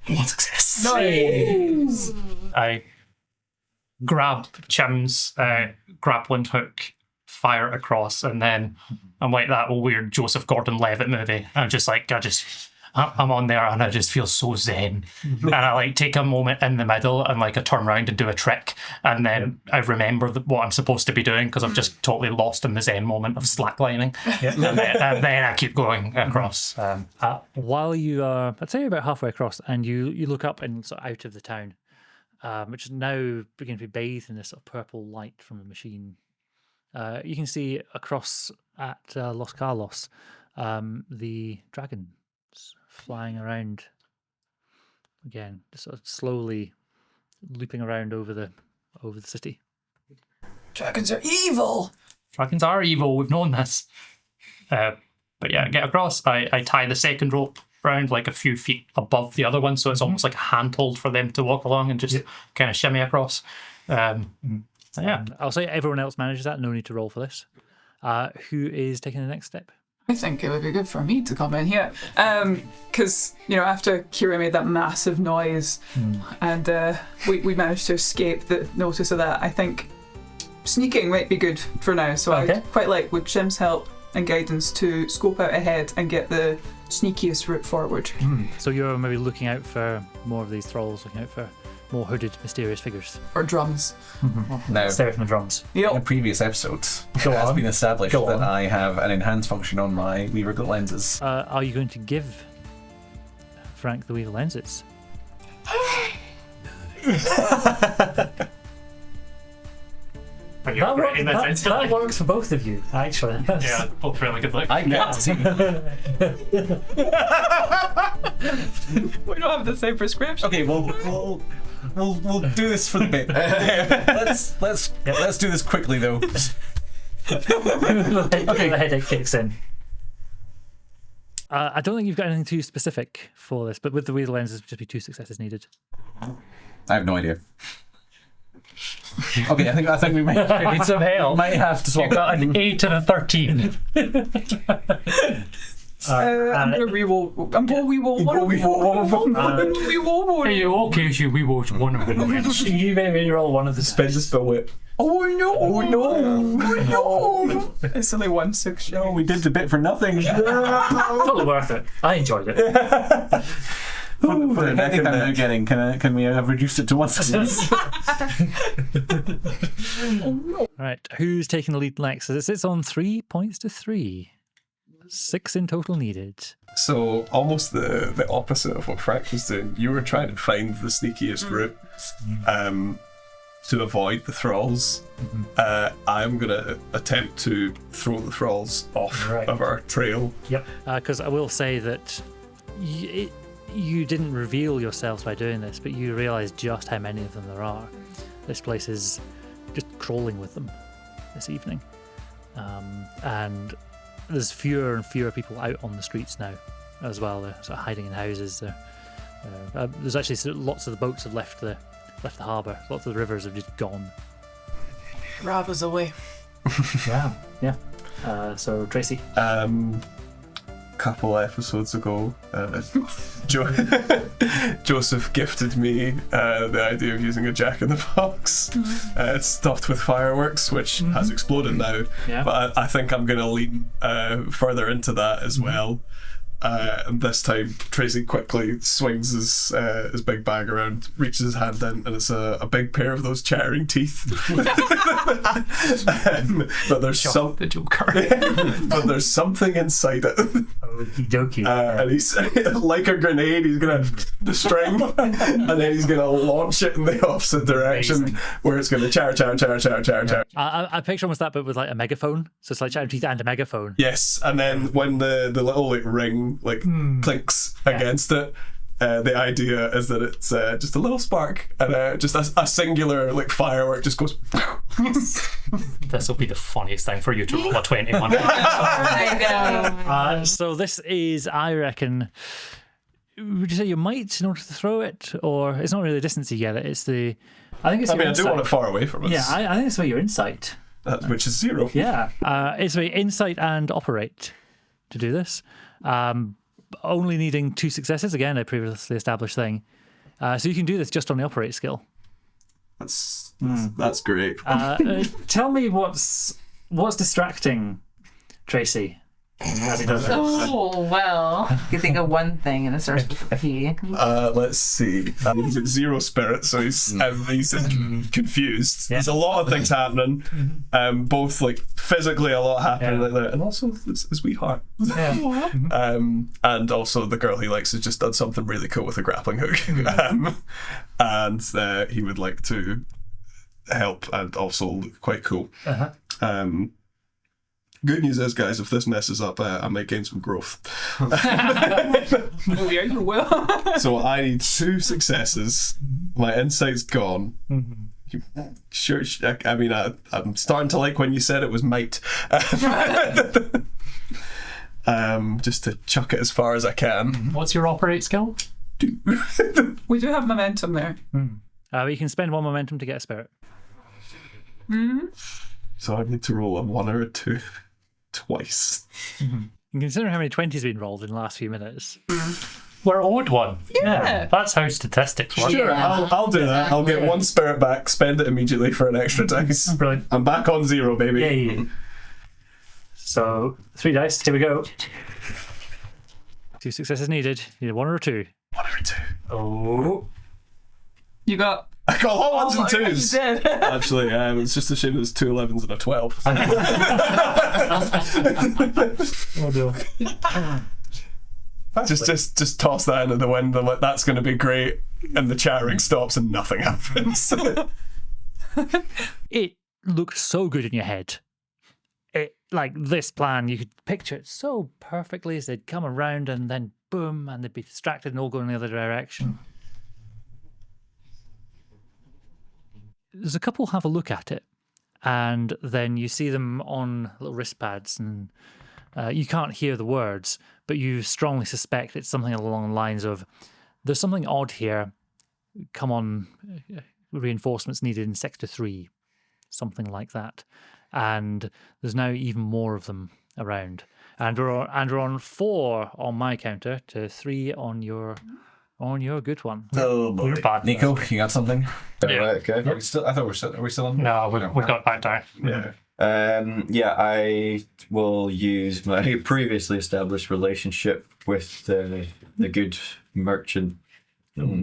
Speaker 6: 1 success. Nice. I grab Chim's grappling hook, fire it across, and then I'm like that weird Joseph Gordon-Levitt movie. I'm on there and I just feel so zen. And I like take a moment in the middle and like I turn around and do a trick, and then I remember what I'm supposed to be doing because I've just totally lost in the zen moment of slacklining. And then I keep going across.
Speaker 3: While you are, I'd say about halfway across, and you look up and sort of out of the town, which is now beginning to be bathed in this sort of purple light from the machine. You can see across at Los Carlos the dragons flying around again, just sort of slowly looping around over the city.
Speaker 1: Dragons are evil.
Speaker 6: Dragons are evil. We've known this. But yeah, get across. I tie the second rope around like a few feet above the other one, so it's almost like a handhold for them to walk along and just kind of shimmy across. Yeah,
Speaker 3: I'll say everyone else manages that. No need to roll for this. Who is taking the next step?
Speaker 1: I think it would be good for me to come in here. Because, after Keira made that massive noise and we managed to escape the notice of that, I think sneaking might be good for now. So I'd quite like, with Chim's help and guidance, to scope out ahead and get the sneakiest route forward.
Speaker 3: So you're maybe looking out for more of these thralls, looking out for more hooded, mysterious figures.
Speaker 1: Or drums.
Speaker 5: Now,
Speaker 3: Stay from the drums.
Speaker 5: in a previous episode, it has been established that I have an enhanced function on my Weaver lenses.
Speaker 3: Are you going to give Frank the Weaver lenses? That works for both of you, actually.
Speaker 6: Yeah, both really good look.
Speaker 5: I got to.
Speaker 1: We don't have the same prescription.
Speaker 5: Okay, we'll do this for the bit. Let's do this quickly though.
Speaker 3: Okay, the headache kicks in. I don't think you've got anything too specific for this, but with the Weaver lenses, just be 2 successes needed.
Speaker 5: I have no idea. Okay, I think we might
Speaker 6: need some help.
Speaker 5: Might have to swap.
Speaker 6: You got an 8 and a 13.
Speaker 1: I'm gonna re-roll. I'm gonna re-roll one.
Speaker 6: Are you okay? Should we watch one of them?
Speaker 3: You maybe roll one of the
Speaker 4: Spend the spell whip.
Speaker 1: Oh no! It's only 1 6.
Speaker 4: No, we did the bit for nothing.
Speaker 3: Totally worth it. I enjoyed it.
Speaker 5: For the next time we're getting, can we have reduced it to 1 success?
Speaker 3: Right, who's taking the lead next? It sits on 3 points to 3. 6 in total needed.
Speaker 4: So almost the opposite of what Frank was doing. You were trying to find the sneakiest route to avoid the thralls. I'm going to attempt to throw the thralls off of our trail.
Speaker 3: Yep. Because I will say that you didn't reveal yourselves by doing this, but you realise just how many of them there are. This place is just crawling with them this evening. And there's fewer and fewer people out on the streets now as well. They're sort of hiding in houses. There's actually lots of the boats have left the harbour. Lots of the rivers have just gone.
Speaker 1: Rava's away.
Speaker 3: Yeah. So Tracy.
Speaker 4: couple episodes ago, Joseph gifted me the idea of using a jack-in-the-box. It's stuffed with fireworks, which has exploded now.
Speaker 3: Yeah.
Speaker 4: But I think I'm going to lean further into that as well. And this time, Tracy quickly swings his big bag around, reaches his hand in, and it's a big pair of those chattering teeth. But there's
Speaker 6: The Joker.
Speaker 4: but there's something inside it.
Speaker 3: Okie dokie.
Speaker 4: And he's like a grenade. He's gonna the string, and then he's gonna launch it in the opposite direction, where it's gonna char.
Speaker 3: I picture almost that, but with like a megaphone. So it's like chattering teeth and a megaphone.
Speaker 4: Yes, and then when the little like ring clinks against it, the idea is that it's just a little spark, and just a singular like firework just goes.
Speaker 6: This will be the funniest thing for you to roll a 21.
Speaker 7: I know.
Speaker 3: So this is, I reckon. Would you say your might in order to throw it, or it's not really the distance you get it? It's the. I think it's.
Speaker 4: I
Speaker 3: your
Speaker 4: mean, I do
Speaker 3: insight.
Speaker 4: want it far away from us.
Speaker 3: Yeah, I think it's about your insight.
Speaker 4: Which is 0.
Speaker 3: Yeah, it's about insight and operate to do this. Only needing 2 successes, again, a previously established thing. So you can do this just on the operate skill.
Speaker 4: That's great.
Speaker 3: Tell me what's distracting Tracy as he does it.
Speaker 7: Oh, well. You can think of one thing and it starts with a P.
Speaker 4: Let's see. He's at 0 spirit, so he's confused. There's a lot of things happening, both like physically a lot happening, like that, and also his wee heart.
Speaker 3: Yeah.
Speaker 4: And also the girl he likes has just done something really cool with a grappling hook, and he would like to help and also look quite cool. Good news is, guys, if this messes up, I might gain some growth.
Speaker 1: Yeah, you will.
Speaker 4: So I need 2 successes. My insight's gone. Sure. I mean, I'm starting to like when you said it was might. Just to chuck it as far as I can.
Speaker 6: What's your operate skill?
Speaker 1: We do have momentum there.
Speaker 3: You can spend 1 momentum to get a spirit.
Speaker 4: So I need to roll a 1 or a 2 twice.
Speaker 3: And considering how many 20s have been rolled in the last few minutes.
Speaker 6: We're owed one.
Speaker 1: Yeah.
Speaker 6: That's how statistics work.
Speaker 4: Sure, I'll do that. I'll get 1 spirit back, spend it immediately for an extra dice.
Speaker 6: Brilliant.
Speaker 4: I'm back on 0, baby.
Speaker 3: Yay. So 3 dice, here we go. 2 successes needed. You need 1 or 2.
Speaker 4: 1 or 2.
Speaker 3: Oh.
Speaker 1: You got.
Speaker 4: I got all 1s and
Speaker 1: my God,
Speaker 4: 2s.
Speaker 1: you did.
Speaker 4: Actually, it's just a shame there's 2 11s and a 12.
Speaker 3: Oh dear.
Speaker 4: Just toss that into the wind. I'm like, that's going to be great. And the chattering stops and nothing happens.
Speaker 3: It looked so good in your head. It, like this plan, you could picture it so perfectly as they'd come around and then boom, and they'd be distracted and all go in the other direction. There's a couple have a look at it, and then you see them on little wrist pads, and you can't hear the words, but you strongly suspect it's something along the lines of, there's something odd here, come on, reinforcements needed in Sector 3, something like that. And there's now even more of them around. And we're on 4 on my counter to 3 on your good one.
Speaker 5: Oh boy.
Speaker 6: You're bad.
Speaker 5: Nico, you got something?
Speaker 6: Yeah.
Speaker 8: Right, okay.
Speaker 5: Are we still on?
Speaker 6: No, we got back down.
Speaker 4: Yeah.
Speaker 8: I will use my previously established relationship with the good merchant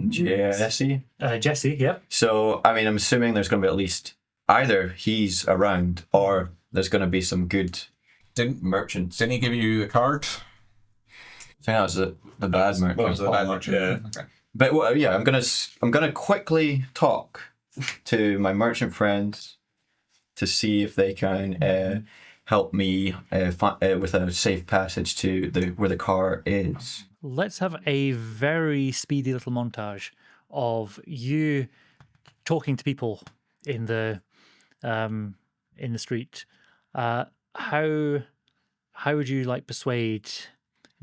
Speaker 8: Jesse.
Speaker 3: Jesse, yep.
Speaker 8: So, I mean, I'm assuming there's going to be at least either he's around or there's going to be some good merchants.
Speaker 5: Didn't he give you a card?
Speaker 8: I think that was the bad merchant.
Speaker 5: What was the bad merchant?
Speaker 4: Yeah.
Speaker 5: Okay.
Speaker 8: But well, yeah, I'm gonna quickly talk to my merchant friends to see if they can help me with a safe passage to where the car is.
Speaker 3: Let's have a very speedy little montage of you talking to people in the street. How would you like persuade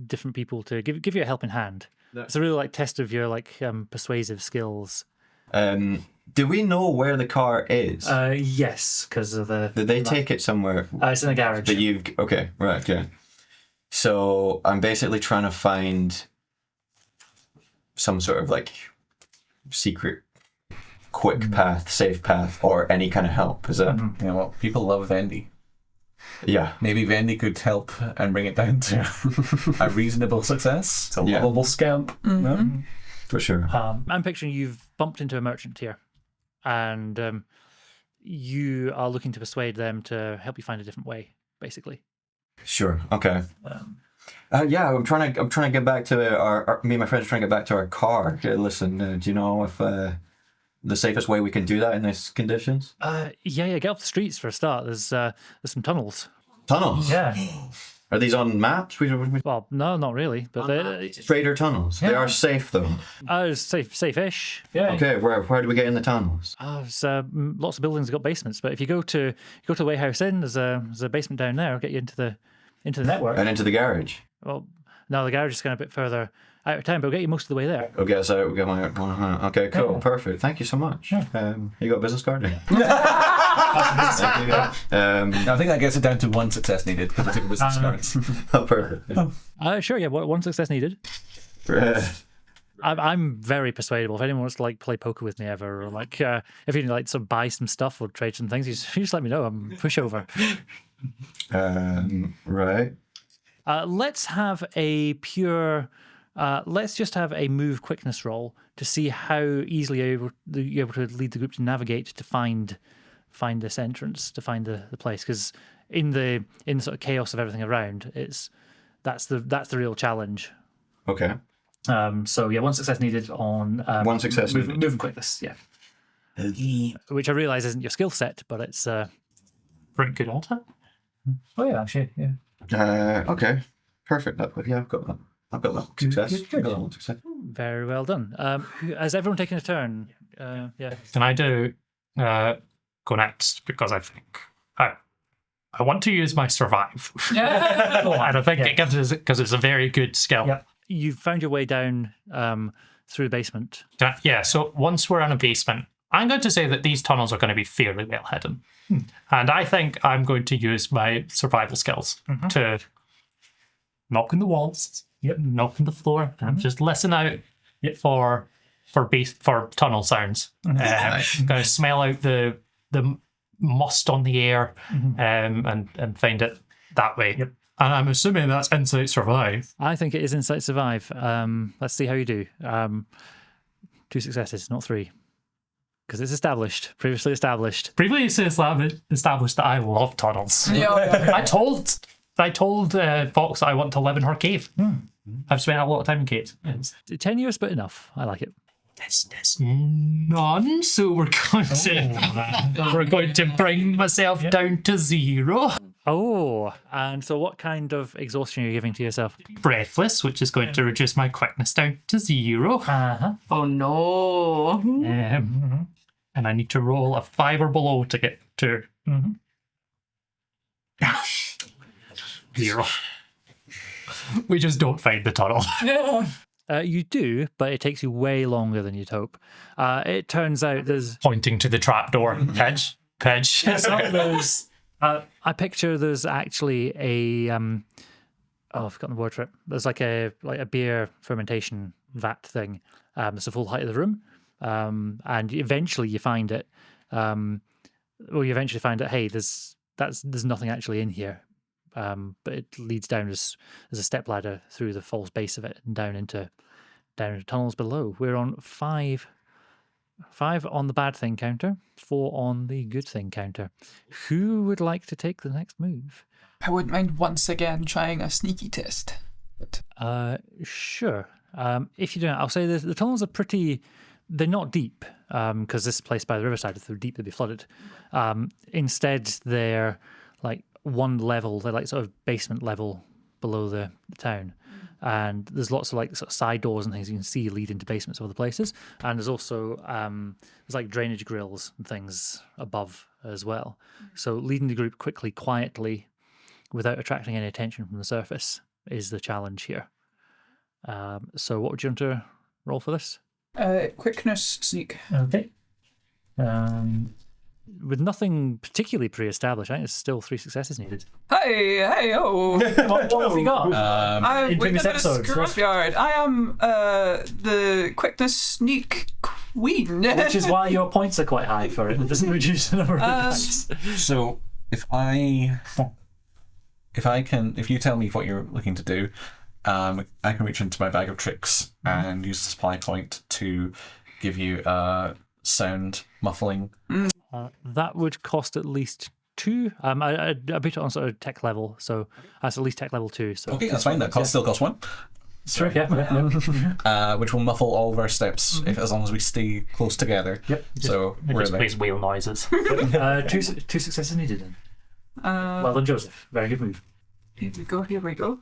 Speaker 3: different people to give you a helping hand? It's a really test of your persuasive skills.
Speaker 8: Do we know where the car is?
Speaker 3: Yes, because of the.
Speaker 8: Did they take it somewhere?
Speaker 3: It's in the garage.
Speaker 8: Okay, right, okay. So I'm basically trying to find some sort of like secret, quick path, safe path, or any kind of help. Is that?
Speaker 5: Yeah, well, people love Vendy.
Speaker 8: Yeah.
Speaker 5: Maybe Vendy could help and bring it down to a reasonable success.
Speaker 4: It's a lovable scamp. No?
Speaker 8: For sure.
Speaker 3: I'm picturing you've bumped into a merchant here, and you are looking to persuade them to help you find a different way, basically.
Speaker 8: Sure. Okay. Yeah, I'm trying to get back to our me and my friends are trying to get back to our car. Okay, listen, do you know if the safest way we can do that in these conditions?
Speaker 3: Yeah, get off the streets for a start. There's some tunnels.
Speaker 8: Tunnels?
Speaker 3: Yeah.
Speaker 8: Are these on maps?
Speaker 3: Well, no, not really, but
Speaker 8: Straighter tunnels. They are safe though.
Speaker 3: safe-ish.
Speaker 6: Yeah.
Speaker 8: Okay, where do we get in the tunnels?
Speaker 3: There's lots of buildings have got basements, but if you go to the Warehouse Inn, there's a basement down there. I'll get you into the network.
Speaker 8: And into the garage.
Speaker 3: Well, no, the garage is kind of a bit further out of town, but we'll get you most of the way there.
Speaker 8: Okay, so we'll get my. Okay, cool, perfect. Thank you so much. You got a business card? Thank you.
Speaker 5: I think that gets it down to 1 success needed because I took business cards.
Speaker 8: Oh, perfect.
Speaker 3: Sure, yeah, one success needed. I'm very persuadable. If anyone wants to like play poker with me ever, or like if you like sort of buy some stuff or trade some things, you just let me know. I'm pushover.
Speaker 8: Right.
Speaker 3: Let's have a pure. Let's just have a move quickness roll to see how easily you're able to lead the group to navigate to find this entrance, to find the place. Because in the sort of chaos of everything around, that's the real challenge.
Speaker 8: Okay.
Speaker 3: So yeah, 1 success needed on
Speaker 8: 1 success needed.
Speaker 3: Moving quickness. Yeah. Which I realise isn't your skill set, but it's
Speaker 6: Pretty good at it.
Speaker 3: Oh yeah, actually, yeah.
Speaker 8: Okay. Perfect. Yeah, I've got that. I've got that success.
Speaker 3: Good.
Speaker 8: I've got that 1 success.
Speaker 3: Very well done. Has everyone taken a turn? Yeah.
Speaker 6: Can I do go next? Because I think I want to use my survive.
Speaker 3: Yeah.
Speaker 6: And I think it gives us, because it's a very good skill.
Speaker 3: Yep. You've found your way down through the basement.
Speaker 6: Yeah, so once we're in a basement, I'm going to say that these tunnels are going to be fairly well hidden. And I think I'm going to use my survival skills to knock on the walls, knock on the floor, and just listen out for tunnel sounds. I'm going to smell out the must on the air and find it that way. Yep. And I'm assuming that's Insight Survive.
Speaker 3: I think it is Insight Survive. Let's see how you do. 2 successes, not 3. Because it's previously established.
Speaker 6: Previously established that I love tunnels.
Speaker 1: Yeah.
Speaker 6: I told Fox that I want to live in her cave. I've spent a lot of time in caves.
Speaker 3: 10 years, but enough. I like it.
Speaker 6: There's none, so we're going to bring myself down to 0.
Speaker 3: Oh, and so what kind of exhaustion are you giving to yourself?
Speaker 6: Breathless, which is going to reduce my quickness down to 0.
Speaker 7: Oh no.
Speaker 6: And I need to roll a 5 or below to get to 0. We just don't find the tunnel.
Speaker 3: You do, but it takes you way longer than you'd hope. It turns out there's...
Speaker 6: Pointing to the trapdoor. Pedge.
Speaker 3: I picture there's actually a... I've forgotten the word for it. There's like a beer fermentation vat thing. It's the full height of the room. And eventually you find it. You eventually find that, hey, there's nothing actually in here. But it leads down as a step ladder through the false base of it and down into tunnels below. We're on 5 on the bad thing counter, 4 on the good thing counter. Who would like to take the next move?
Speaker 1: I wouldn't mind once again trying a sneaky test.
Speaker 3: Sure. If you don't, I'll say the tunnels are pretty. They're not deep because this place by the riverside, if they're deep, they'd be flooded. Instead, they're like one level. They're like sort of basement level below the town. And there's lots of like sort of side doors and things you can see lead into basements of other places. And there's also there's like drainage grills and things above as well. So leading the group quickly, quietly, without attracting any attention from the surface is the challenge here. So what would you want to roll for this?
Speaker 1: Quickness sneak.
Speaker 3: Okay. with nothing particularly pre-established, I think there's still 3 successes needed.
Speaker 1: Hey, oh.
Speaker 3: What have we got?
Speaker 1: I'm
Speaker 3: in previous
Speaker 1: with the
Speaker 3: episodes,
Speaker 1: scrapyard. I am the quickness sneak queen.
Speaker 3: Which is why your points are quite high for it. It doesn't reduce the number of attacks.
Speaker 5: So if you tell me what you're looking to do, I can reach into my bag of tricks and use the supply point to give you sound muffling.
Speaker 3: That would cost at least 2. I beat it on sort of tech level, so that's at least tech level 2. So
Speaker 5: Okay, that's fine. That still costs 1.
Speaker 3: Sure, yeah.
Speaker 5: Which will muffle all of our steps as long as we stay close together.
Speaker 3: Yep.
Speaker 5: So
Speaker 6: It
Speaker 5: we're
Speaker 6: just
Speaker 5: there.
Speaker 6: plays wheel noises.
Speaker 3: 2 successes needed then. Well done, Joseph. Very good move.
Speaker 1: Here we go.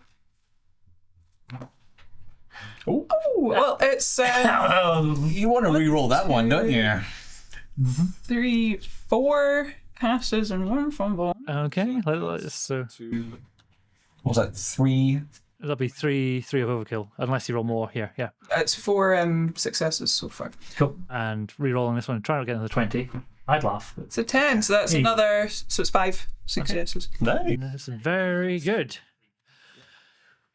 Speaker 5: Oh,
Speaker 1: Well, it's
Speaker 5: you want to re-roll that one, don't you?
Speaker 1: 3, 4 passes and 1 fumble.
Speaker 3: Okay, so
Speaker 5: What was that? 3.
Speaker 3: that'll be 3 of overkill, unless you roll more here. Yeah,
Speaker 1: It's 4 successes so far.
Speaker 3: cool. And re-rolling this one, try to get another 20. I'd laugh.
Speaker 1: It's a 10, so that's another. So it's 5 successes.
Speaker 5: Nice.
Speaker 3: That's very good.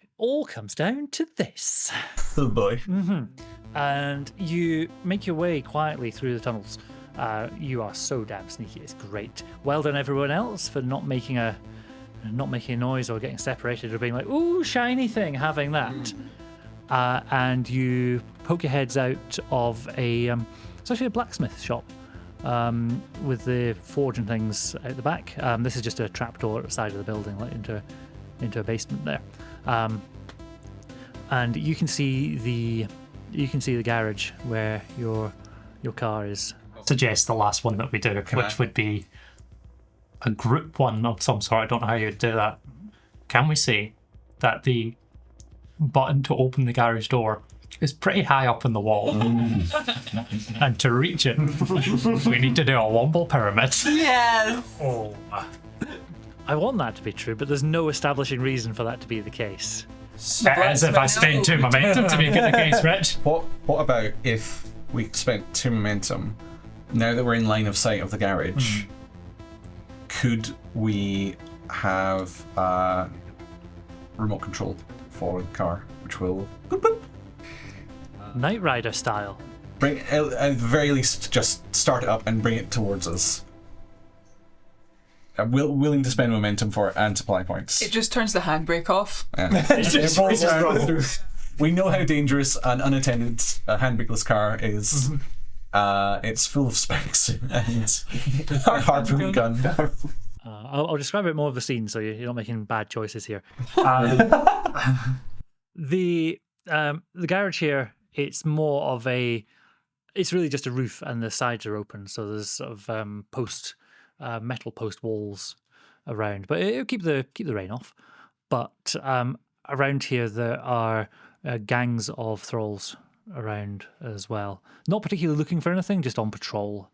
Speaker 3: It all comes down to this.
Speaker 5: Oh boy.
Speaker 3: And you make your way quietly through the tunnels. You are so damn sneaky. It's great. Well done, everyone else, for not making a noise or getting separated or being like, "Ooh, shiny thing," having that. And you poke your heads out of it's actually a blacksmith shop with the forge and things out the back. This is just a trapdoor at the side of the building, like into a basement there. And you can see the garage where your car is.
Speaker 6: Suggest the last one that we do, which would be a group one of some sort. I don't know how you'd do that. Can we say that the button to open the garage door is pretty high up in the wall? And to reach it, we need to do a womble pyramid.
Speaker 7: Yes.
Speaker 6: Oh.
Speaker 3: I want that to be true, but there's no establishing reason for that to be the case.
Speaker 6: As if I spent 2 momentum to make it the case, Rich.
Speaker 5: What about if we spent 2 momentum? Now that we're in line of sight of the garage, could we have remote control for the car, which will
Speaker 3: Knight Rider style.
Speaker 5: bring at the very least just start it up and bring it towards us? I'm willing to spend momentum for it and supply points.
Speaker 1: It just turns the handbrake off.
Speaker 5: It rolls around. We know how dangerous an unattended handbrakeless car is. It's full of spikes and a harpoon gun.
Speaker 3: I'll describe a bit more of the scene so you're not making bad choices here. The garage here, it's more of it's really just a roof and the sides are open, so there's sort of metal post walls around, but it'll keep the rain off. But around here there are gangs of thralls around as well, not particularly looking for anything, just on patrol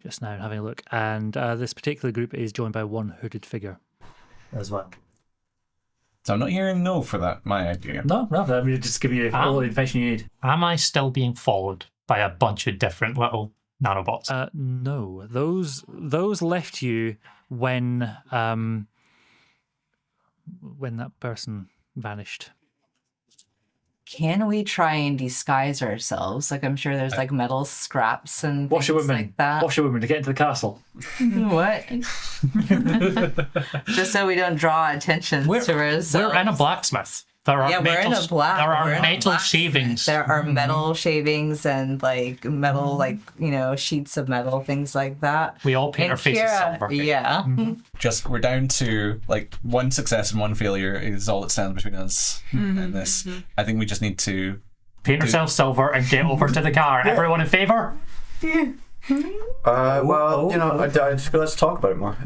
Speaker 3: just now and having a look. And this particular group is joined by one hooded figure as well.
Speaker 5: So I'm not hearing no for that, my idea.
Speaker 3: No, I'm just giving you all the information you need.
Speaker 6: Am I still being followed by a bunch of different little nanobots?
Speaker 3: No, those left you when that person vanished.
Speaker 7: Can we try and disguise ourselves? Like, I'm sure there's like metal scraps and things like that.
Speaker 3: Washerwoman to get into the castle.
Speaker 7: What? Just so we don't draw attention to ourselves.
Speaker 6: We're in a blacksmith. There are
Speaker 7: we're in a
Speaker 6: There are metal shavings.
Speaker 7: There are metal shavings and like metal, sheets of metal, things like that.
Speaker 6: We all paint our faces silver.
Speaker 7: Yeah.
Speaker 5: Just we're down to like 1 success and 1 failure is all that stands between us and this. I think we just need to
Speaker 6: paint ourselves silver and get over to the car. Everyone in favour?
Speaker 8: Let's talk about it more.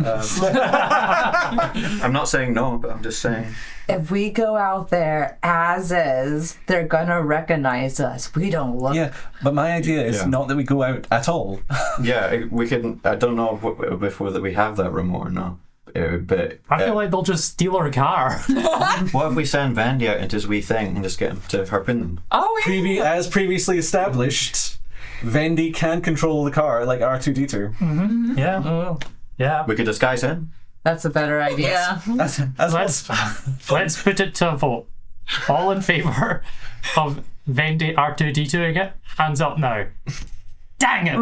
Speaker 8: I'm not saying no, but I'm just saying.
Speaker 7: If we go out there as is, they're gonna recognize us. We don't look.
Speaker 5: Yeah, but my idea is not that we go out at all.
Speaker 8: We can. I don't know before that we have that remote or not. But
Speaker 6: I feel like they'll just steal our car.
Speaker 8: What if we send Vandy out into his wee thing and just get him to harpoon them?
Speaker 1: Oh,
Speaker 5: As previously established, Vendy can control the car like R2D2.
Speaker 3: Yeah. Yeah.
Speaker 8: We could disguise him.
Speaker 7: That's a better idea.
Speaker 6: Let's put it to a vote. All in favour of Vendy R2D2ing it? Hands up now. Dang it!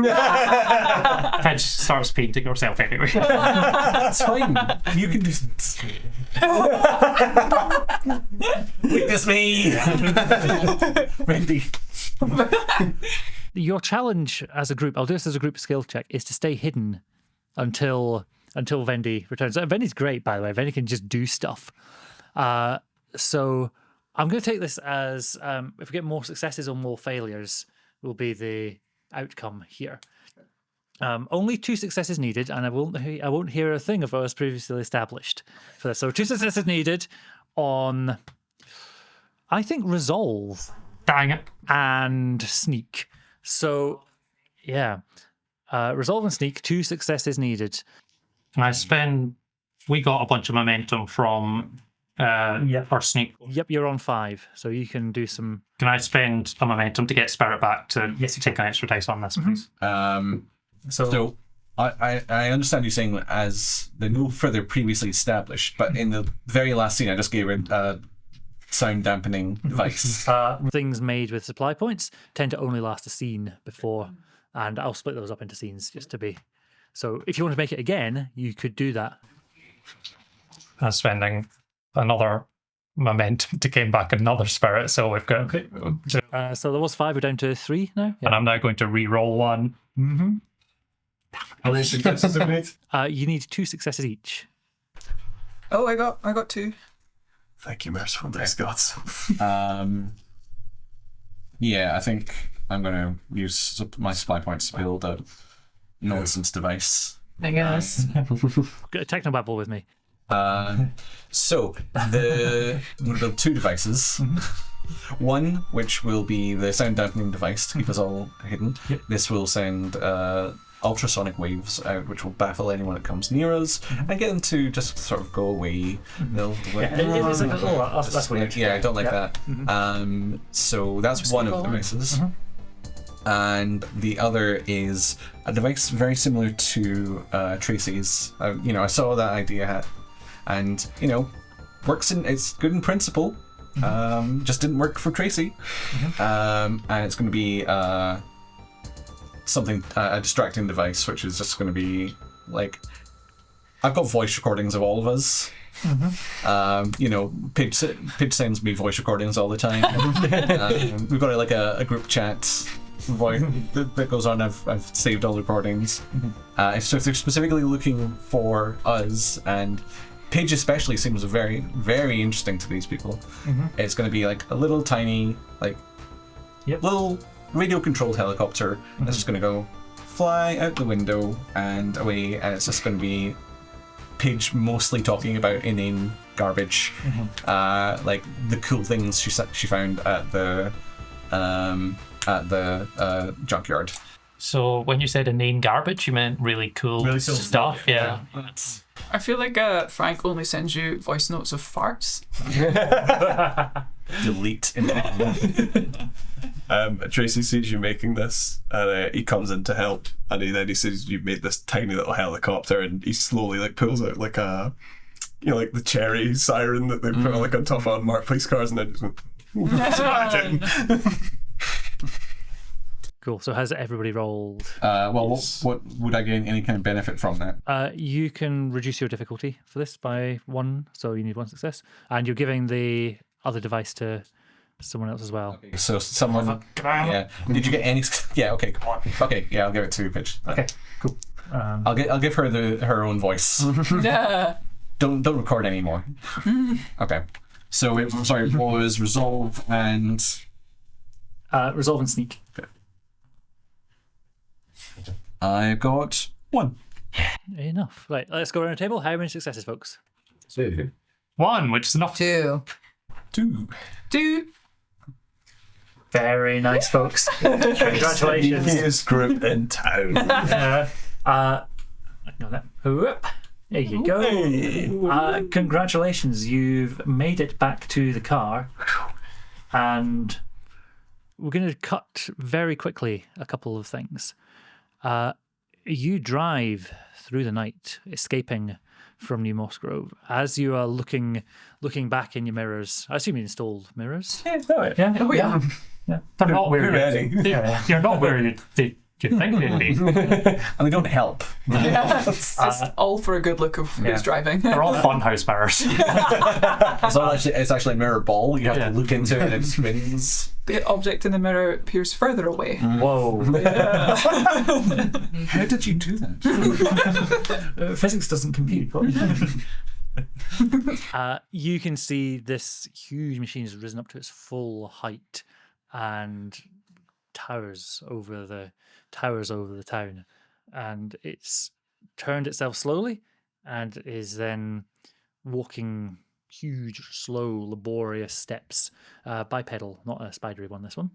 Speaker 6: Pidge starts painting herself anyway.
Speaker 5: That's fine. You can just. Witness me! Vendy.
Speaker 3: Your challenge as a group, I'll do this as a group skill check, is to stay hidden until Vendy returns. Vendy's great, by the way. Vendy can just do stuff. So I'm going to take this as if we get more successes or more failures will be the outcome here. Only 2 successes needed, and I won't hear a thing of what was previously established for this. So 2 successes needed on, I think, resolve.
Speaker 6: Dang it.
Speaker 3: And sneak. So, yeah. Resolve and sneak, 2 successes needed.
Speaker 6: We got a bunch of momentum from our sneak.
Speaker 3: Yep, you're on 5, so you can do some.
Speaker 6: Can I spend a momentum to get spirit back to take an extra dice on this, please?
Speaker 5: So I understand you saying as the no further previously established, but in the very last scene I just gave it sound dampening device.
Speaker 3: Things made with supply points tend to only last a scene before, and I'll split those up into scenes just to be. So if you want to make it again, you could do that.
Speaker 6: I'm spending another momentum to gain back another spirit, so we've got.
Speaker 3: Okay. So there was 5, we're down to 3 now.
Speaker 6: And I'm now going to re-roll one.
Speaker 3: Mm-hmm.
Speaker 4: How many successes have we made?
Speaker 3: You need 2 successes each.
Speaker 1: Oh, I got 2.
Speaker 4: Thank you, merciful dice gods.
Speaker 5: Yeah, I think I'm going to use my supply points to build a nonsense device.
Speaker 7: I guess.
Speaker 3: Get a technobabble with me.
Speaker 5: So I'm going to build 2 devices. One, which will be the sound dampening device to keep us all hidden.
Speaker 3: Yep.
Speaker 5: This will send ultrasonic waves out, which will baffle anyone that comes near us and get them to just sort of go away. They'll
Speaker 3: It's like, that's weird.
Speaker 5: I don't like that. So that's one of the devices. And the other is a device very similar to Tracy's. I saw that idea and works it's good in principle. Just didn't work for Tracy. And it's going to be something, a distracting device, which is just going to be like, I've got voice recordings of all of us. Pidge sends me voice recordings all the time. We've got like a group chat voice that goes on. I've saved all the recordings. So if they're specifically looking for us, and Pidge especially seems very, very interesting to these people. It's going to be like a little tiny, little radio-controlled helicopter that's just going to go fly out the window and away, and it's just going to be Pidge mostly talking about inane garbage, like the cool things she found at the junkyard.
Speaker 6: So when you said inane garbage, you meant really cool stuff. Yeah.
Speaker 1: I feel like Frank only sends you voice notes of farts.
Speaker 5: Delete.
Speaker 4: Tracy sees you making this, and he comes in to help, and then he says you've made this tiny little helicopter, and he slowly pulls out like a, like the cherry siren that they put on top of unmarked police cars, and then just went, imagine.
Speaker 3: Cool. So has everybody rolled?
Speaker 5: What would I gain any kind of benefit from that?
Speaker 3: You can reduce your difficulty for this by 1, so you need 1 success, and you're giving the other device to someone else as well.
Speaker 5: Okay, so someone. Yeah. Did you get any? Yeah. Okay. Come on. Okay. Yeah, I'll give it to Pidge.
Speaker 3: Okay. Cool.
Speaker 5: I'll give her her own voice.
Speaker 1: Yeah.
Speaker 5: Don't record anymore. Okay. So it was resolve and
Speaker 3: resolve and sneak.
Speaker 5: Okay. I got 1.
Speaker 3: Enough. Right. Let's go around the table. How many successes, folks?
Speaker 8: 2.
Speaker 6: 1, which is enough.
Speaker 7: 2.
Speaker 5: 2.
Speaker 3: Very nice, folks. Congratulations.
Speaker 4: Sneakiest group in town.
Speaker 3: There you go. Congratulations. You've made it back to the car, and we're going to cut very quickly a couple of things. You drive through the night, escaping from New Moss Grove. As you are looking back in your mirrors, I assume you installed mirrors.
Speaker 6: Yeah. They're not where you're not where you think they'd be.
Speaker 5: And they don't help.
Speaker 1: It's all for a good look of who's driving.
Speaker 6: They're all funhouse mirrors.
Speaker 5: It's actually a mirror ball. You have to look into it and it spins.
Speaker 1: The object in the mirror appears further away.
Speaker 3: Whoa.
Speaker 5: How did you do that?
Speaker 3: Physics doesn't compute. You can see this huge machine has risen up to its full height and towers over the town, and it's turned itself slowly and is then walking huge, slow, laborious steps, bipedal, not a spidery one. This one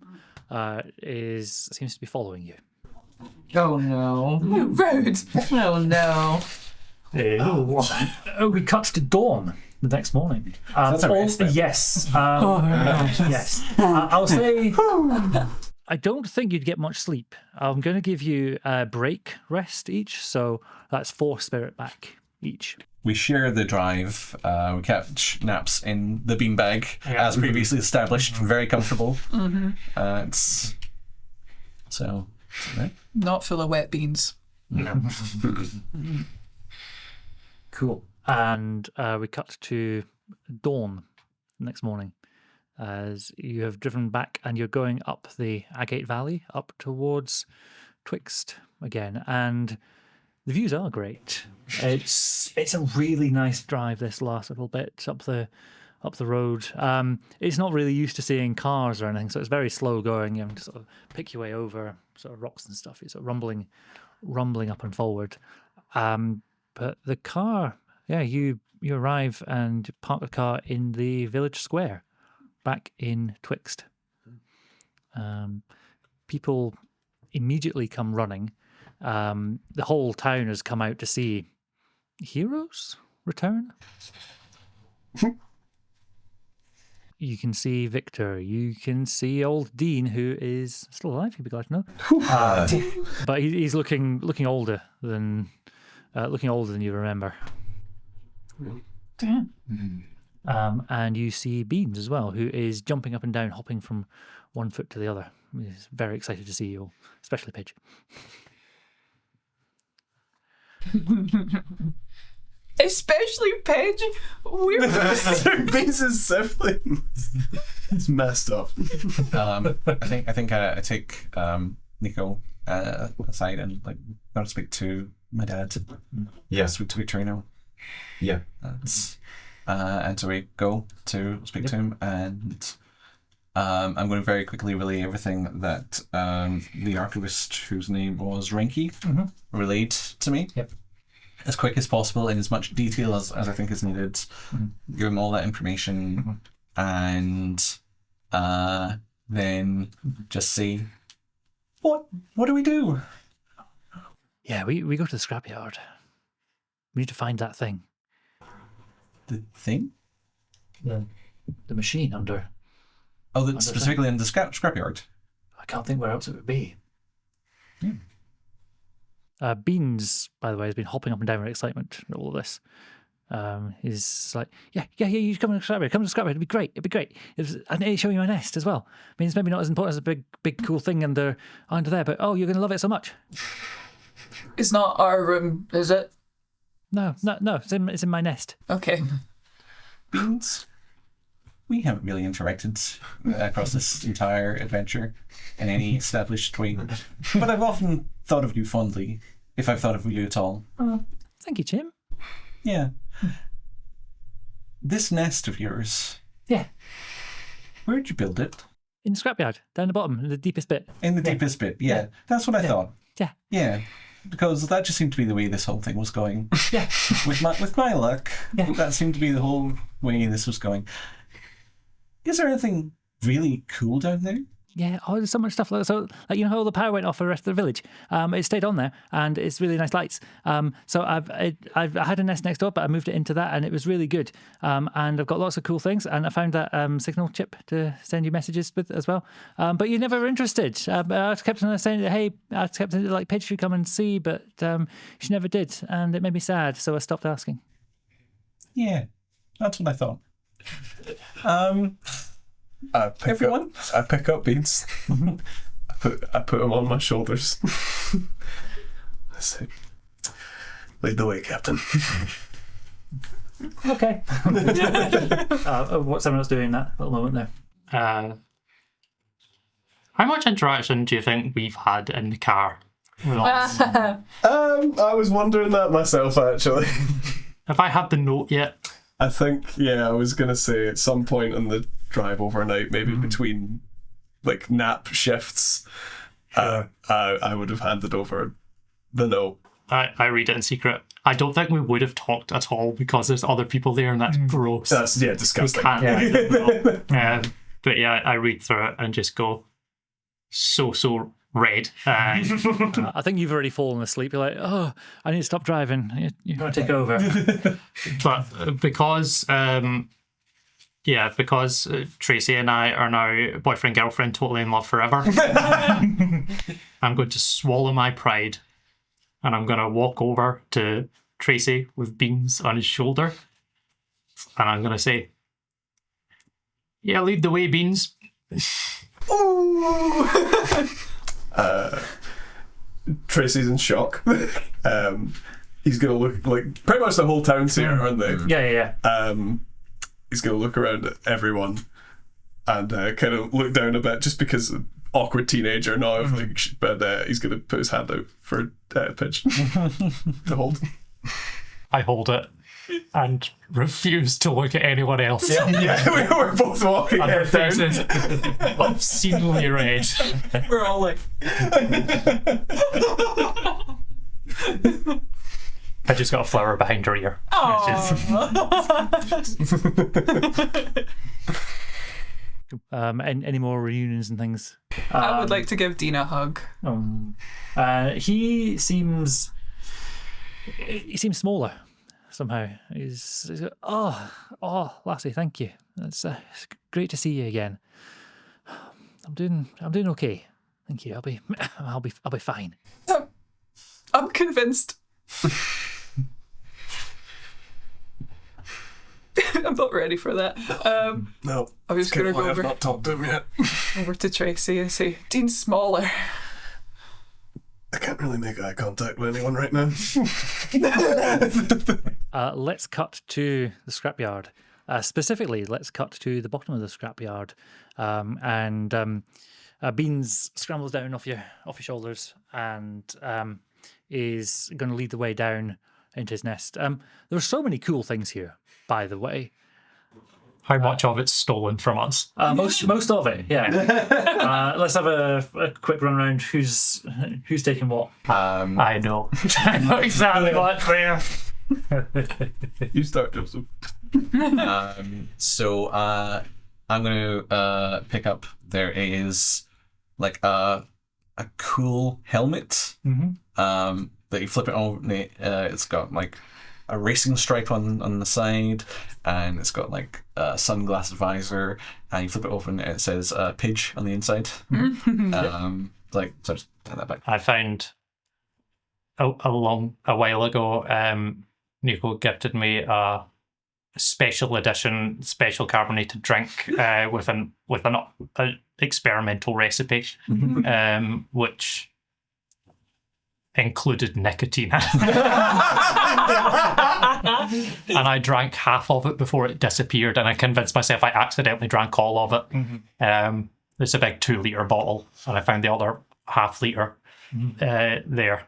Speaker 3: seems to be following you.
Speaker 7: Oh no.
Speaker 1: Rude.
Speaker 7: Oh no.
Speaker 3: We cut to dawn the next morning.
Speaker 5: That's a rest then.
Speaker 3: Yes. Yes. I'll say I don't think you'd get much sleep. I'm going to give you a break rest each, so that's 4 spirit back each.
Speaker 5: We share the drive. We catch naps in the beanbag, as previously established. Very comfortable. It's so right?
Speaker 1: Not full of wet beans.
Speaker 3: No. Cool. And we cut to dawn the next morning as you have driven back and you're going up the Agate Valley up towards Twixt again, and the views are great. It's a really nice drive, this last little bit up the road. It's not really used to seeing cars or anything, so it's very slow going. You have to sort of pick your way over sort of rocks and stuff. It's sort of rumbling up and forward. But the car, you arrive and park the car in the village square back in Twixt. People immediately come running. The whole town has come out to see heroes return. You can see Victor. You can see old Dean, who is still alive. You'd be glad to know. But he's looking older than you remember.
Speaker 1: Damn.
Speaker 3: And you see Beans as well, who is jumping up and down, hopping from one foot to the other. He's very excited to see you all, especially Pidge.
Speaker 1: Especially Pidge.
Speaker 4: Beans' siblings. It's messed up.
Speaker 5: I think I take Nico aside and not to speak to my dad.
Speaker 8: Yeah.
Speaker 5: Speak to Victorino.
Speaker 8: Yeah.
Speaker 5: And so we go to speak to him, and I'm going to very quickly relay everything that the archivist, whose name was Renki, relayed to me.
Speaker 3: Yep.
Speaker 5: As quick as possible, in as much detail as I think is needed. Give him all that information, and then just see what do we do?
Speaker 3: Yeah, we go to the scrapyard. We need to find that thing.
Speaker 5: The thing?
Speaker 3: The machine under.
Speaker 5: Oh, that's specifically in the scrapyard.
Speaker 3: I can't think where else it would be. Beans, by the way, has been hopping up and down with excitement at all of this. He's like, yeah, you come to the scrapyard. Come to the scrapyard. It'd be great. And it'll show you my nest as well. I mean, it's maybe not as important as a big cool thing under there, but you're going to love it so much.
Speaker 1: It's not our room, is it?
Speaker 3: No. It's in my nest.
Speaker 1: Okay.
Speaker 5: Beans, we haven't really interacted across this entire adventure in any established way, but I've often thought of you fondly, if I've thought of you at all.
Speaker 3: Oh, thank you, Chim.
Speaker 5: Yeah. This nest of yours.
Speaker 3: Yeah.
Speaker 5: Where'd you build it?
Speaker 3: In the scrapyard, down the bottom, in the deepest bit.
Speaker 5: In the deepest bit, yeah. That's what I thought.
Speaker 3: Yeah.
Speaker 5: Yeah. Because that just seemed to be the way this whole thing was going.
Speaker 3: Yeah.
Speaker 5: With my luck, that seemed to be the whole way this was going. Is there anything really cool down there?
Speaker 3: Yeah, oh, there's so much stuff. So, like, you know how all the power went off for the rest of the village? It stayed on there, and it's really nice lights. So I had a nest next door, but I moved it into that, and it was really good. And I've got lots of cool things, and I found that signal chip to send you messages with as well. But you never were interested. I kept on saying, hey, I kept saying, like, Paige should come and see, but she never did, and it made me sad, so I stopped asking.
Speaker 5: Yeah, that's what I thought.
Speaker 4: I pick up Beans. I put him on my shoulders. I say, lead the way, Captain.
Speaker 3: Okay. What's everyone else doing in that little moment there?
Speaker 6: How much interaction do you think we've had in the car?
Speaker 4: I was wondering that myself, actually.
Speaker 6: Have I had the note yet?
Speaker 4: I think, I was going to say at some point in the drive overnight, maybe between like nap shifts, I would have handed over the note.
Speaker 6: I read it in secret. I don't think we would have talked at all because there's other people there and that's gross.
Speaker 4: That's, disgusting.
Speaker 6: We can't read it, but yeah, I read through it and just go, so red.
Speaker 3: I think you've already fallen asleep. You're like, oh, I need to stop driving. You want to take over.
Speaker 6: But because Tracy and I are now boyfriend, girlfriend, totally in love forever, I'm going to swallow my pride and I'm going to walk over to Tracy with Beans on his shoulder and I'm going to say, yeah, lead the way, Beans.
Speaker 4: Ooh. Tracy's in shock. He's gonna look like pretty much the whole town's here, aren't they?
Speaker 3: Yeah.
Speaker 4: He's gonna look around at everyone and kind of look down a bit, just because awkward teenager now. But he's gonna put his hand out for Pidge to hold.
Speaker 6: I hold it and refuse to look at anyone else.
Speaker 4: Yeah, we were both walking
Speaker 6: and their
Speaker 4: down.
Speaker 6: faces obscenely red.
Speaker 1: We're all like...
Speaker 6: I just got a flower behind her ear.
Speaker 3: Any more reunions and things?
Speaker 1: I would like to give Dean a hug.
Speaker 3: He seems smaller somehow. He's oh, lassie, thank you. It's great to see you again. I'm doing okay. Thank you. I'll be fine.
Speaker 1: I'm convinced. I'm not ready for that.
Speaker 4: No,
Speaker 1: I'm just gonna go
Speaker 4: I've
Speaker 1: over
Speaker 4: not talked to him yet.
Speaker 1: over to Tracy and say, Dean's smaller.
Speaker 4: I can't really make eye contact with anyone right now.
Speaker 3: Let's cut to the scrapyard. Specifically, let's cut to the bottom of the scrapyard, and Beans scrambles down off your shoulders and is going to lead the way down into his nest. There's so many cool things here, by the way.
Speaker 6: How much of it's stolen from us?
Speaker 3: Most of it, yeah. Let's have a quick run around. Who's taking what?
Speaker 6: I know. I know exactly what's there.
Speaker 4: You start, Joseph.
Speaker 5: So I'm going to pick up. There is like a cool helmet. That you flip it over. It's got like a racing stripe on the side, and it's got like a sunglass visor, and you flip it open and it says Pidge on the inside. Like, so just take that back.
Speaker 6: I found a while ago, Nico gifted me a special edition, special carbonated drink with an experimental recipe, which included nicotine. And I drank half of it before it disappeared, and I convinced myself I accidentally drank all of it. It's a big 2-litre bottle, and I found the other half-litre there.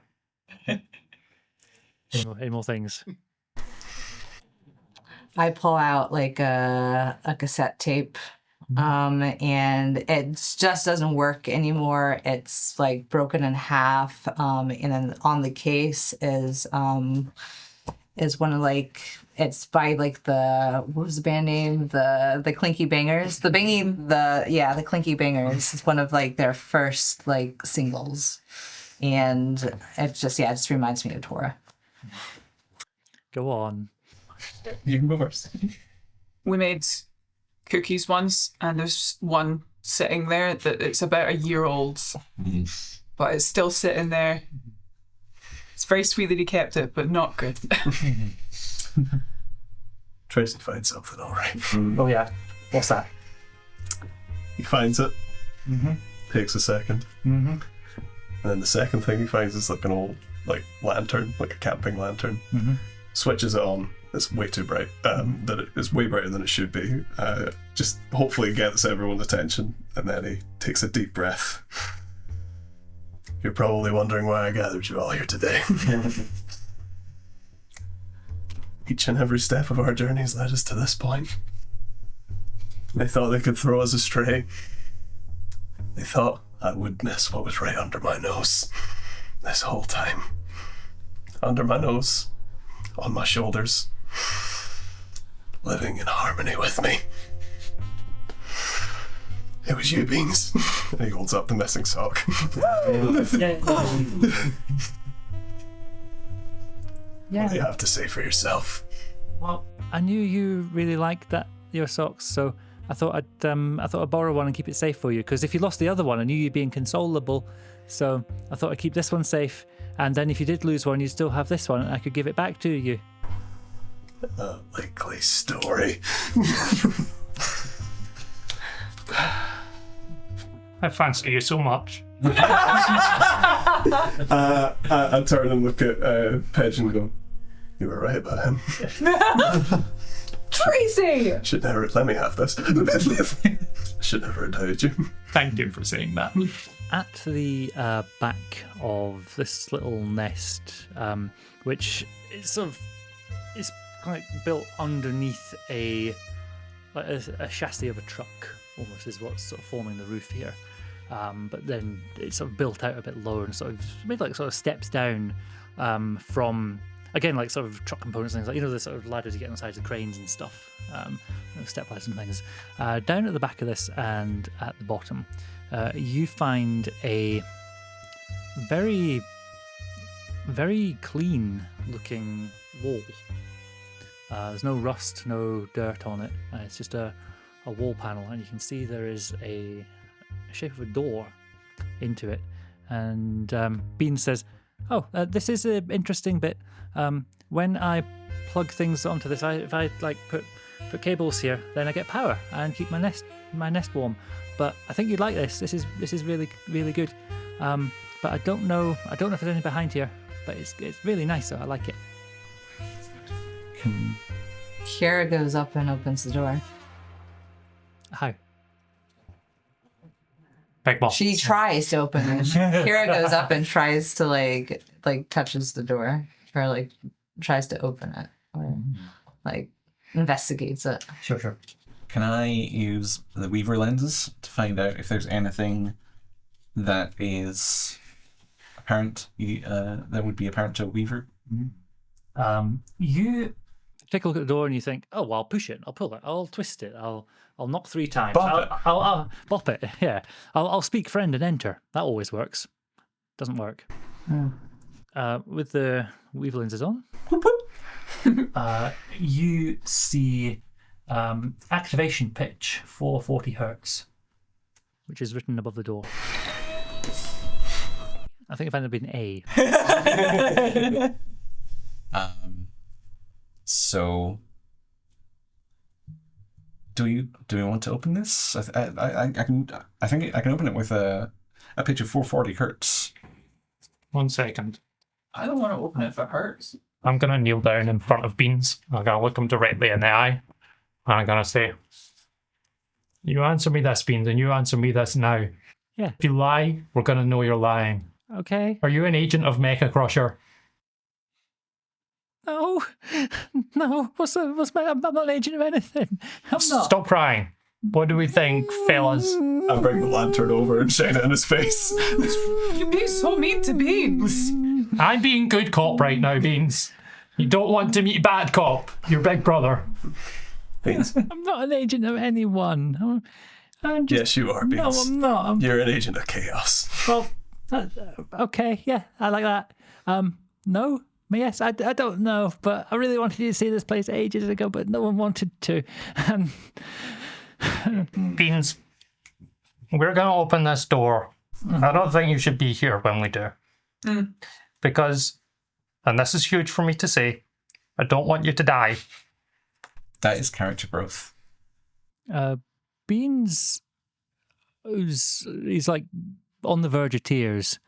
Speaker 3: Any more things?
Speaker 7: I pull out like a cassette tape, and it just doesn't work anymore. It's like broken in half, and then on the case is one of like it's by like what was the band name? The Clinky Bangers. The Clinky Bangers is one of like their first like singles, and it just reminds me of Tora.
Speaker 3: Go on.
Speaker 4: You can go first.
Speaker 1: We made cookies once, and there's one sitting there that it's about a year old, but it's still sitting there. It's very sweet that he kept it, but not good.
Speaker 2: Tracy finds something, all right.
Speaker 3: Oh yeah. What's that?
Speaker 2: He finds it. Takes a second. And then the second thing he finds is like an old lantern, like a camping lantern. Switches it on. It's way too bright. It's way brighter than it should be. Just hopefully gets everyone's attention, and then he takes a deep breath. You're probably wondering why I gathered you all here today. Each and every step of our journeys led us to this point. They thought they could throw us astray. They thought I would miss what was right under my nose this whole time. Under my nose, on my shoulders, living in harmony with me. It was you, Beans. And he holds up the missing sock. What do you have to say for yourself?
Speaker 3: Well, I knew you really liked your socks, so I thought I'd borrow one and keep it safe for you. Because if you lost the other one, I knew you'd be inconsolable. So I thought I'd keep this one safe, and then if you did lose one, you'd still have this one, and I could give it back to you.
Speaker 2: A likely story.
Speaker 6: I fancy you so much.
Speaker 2: I turn and look at Pedge and go, you were right about him.
Speaker 1: Tracy!
Speaker 2: Should never let me have this. Should never have doubted you.
Speaker 6: Thank you for saying that.
Speaker 3: At the back of this little nest, which is sort of like built underneath a chassis of a truck, almost is what's sort of forming the roof here. But then it's sort of built out a bit lower and sort of made like sort of steps down from, again, like sort of truck components and things, like, the sort of ladders you get on the sides of cranes and stuff, step ladders and things. Down at the back of this and at the bottom, you find a very, very clean looking wall. There's no rust, no dirt on it. It's just a wall panel, and you can see there is a shape of a door into it. And Bean says, "Oh, this is an interesting bit. When I plug things onto this, if I like put cables here, then I get power and keep my nest warm. But I think you'd like this. This is really, really good. But I don't know if there's anything behind here. But it's really nice, so I like it."
Speaker 7: Keira goes up and opens the door.
Speaker 3: How?
Speaker 6: Big ball.
Speaker 7: She tries to open it. Keira goes up and tries to like touches the door, or like tries to open it, or like investigates it.
Speaker 5: Sure. Can I use the Weaver lenses to find out if there's anything that is apparent, that would be apparent to a Weaver?
Speaker 3: You take a look at the door and you think, "Oh, well, I'll push it, I'll pull it, I'll twist it, I'll knock 3 times, I'll bop it, yeah. I'll speak friend and enter. That always works." Doesn't work. With the Weaver lenses on, you see activation pitch 440 hertz, which is written above the door. I think it might have been A.
Speaker 5: So, do we want to open this? I think I can open it with a pitch of 440 hertz.
Speaker 6: 1 second.
Speaker 1: I don't want to open it if it hurts.
Speaker 6: I'm going to kneel down in front of Beans. I'm going to look him directly in the eye. And I'm going to say, "You answer me this, Beans, and you answer me this now.
Speaker 3: Yeah.
Speaker 6: If you lie, we're going to know you're lying.
Speaker 3: Okay.
Speaker 6: Are you an agent of Mecha Crusher?"
Speaker 3: No. I'm not an agent of anything. I'm not.
Speaker 6: Stop crying. What do we think, fellas?
Speaker 2: I bring the lantern over and shine it in his face.
Speaker 1: You're being so mean to Beans.
Speaker 6: I'm being good cop right now, Beans. You don't want to meet Bad Cop, your big brother.
Speaker 2: Beans.
Speaker 3: I'm not an agent of anyone. I'm just,
Speaker 2: Yes, you are, Beans.
Speaker 3: no, I'm not.
Speaker 2: You're an agent of chaos.
Speaker 3: Well, okay, yeah, I like that. No, yes, I don't know, but I really wanted you to see this place ages ago, but no one wanted to.
Speaker 6: Beans, we're going to open this door. I don't think you should be here when we do. Because, and this is huge for me to say, I don't want you to die.
Speaker 5: That is character growth.
Speaker 3: Beans, he's like on the verge of tears.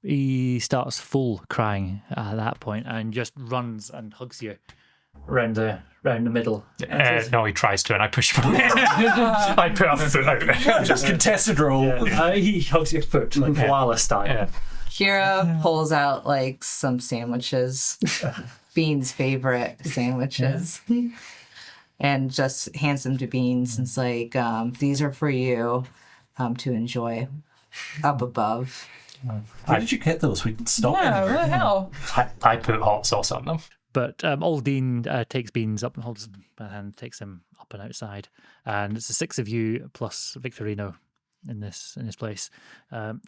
Speaker 3: He starts full crying at that point and just runs and hugs you around the middle.
Speaker 6: No, he tries to, and I push him. I put a foot out.
Speaker 5: Just contested roll.
Speaker 3: He hugs your foot like koala style.
Speaker 6: Yeah.
Speaker 7: Kira pulls out like some sandwiches, Bean's favorite sandwiches, and just hands them to Beans and is like, these are for you to enjoy up above.
Speaker 5: How did you get those? We didn't stop
Speaker 1: Yeah, what
Speaker 5: anywhere.
Speaker 1: the hell?
Speaker 6: I put hot sauce on them.
Speaker 3: But old Dean takes Beans up and holds him by the hand, takes him up and outside. And it's the 6 of you plus Victorino in this place.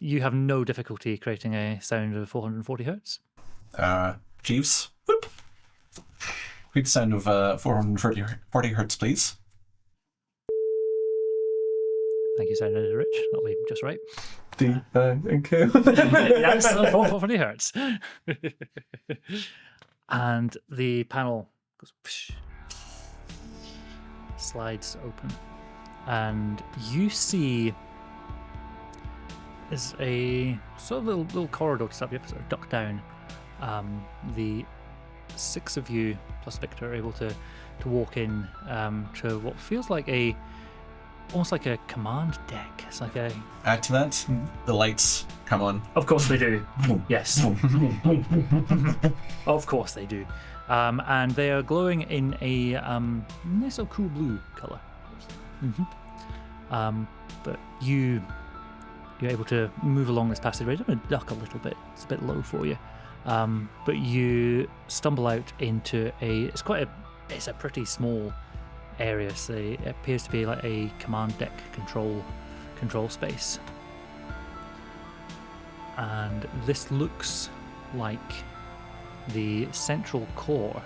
Speaker 3: You have no difficulty creating a sound of 440 hertz.
Speaker 5: Jeeves, whoop. Quick sound of 440 hertz, please.
Speaker 3: Thank you, sound editor Rich. That'll be just right.
Speaker 2: D and K.
Speaker 3: Yes, 440 hertz. And the panel goes psh, slides open, and you see there's a sort of little corridor to start. You have to sort of duck down. The 6 of you plus Victor are able to walk in to what feels like almost like a command deck. It's like a...
Speaker 5: Add to that, the lights come on.
Speaker 3: Of course they do. Yes. Of course they do. And they are glowing in a nice little cool blue colour. But you're able to move along this passageway. I'm going to duck a little bit. It's a bit low for you. But you stumble out into it's a pretty small area, so it appears to be like a command deck control space. And this looks like the central core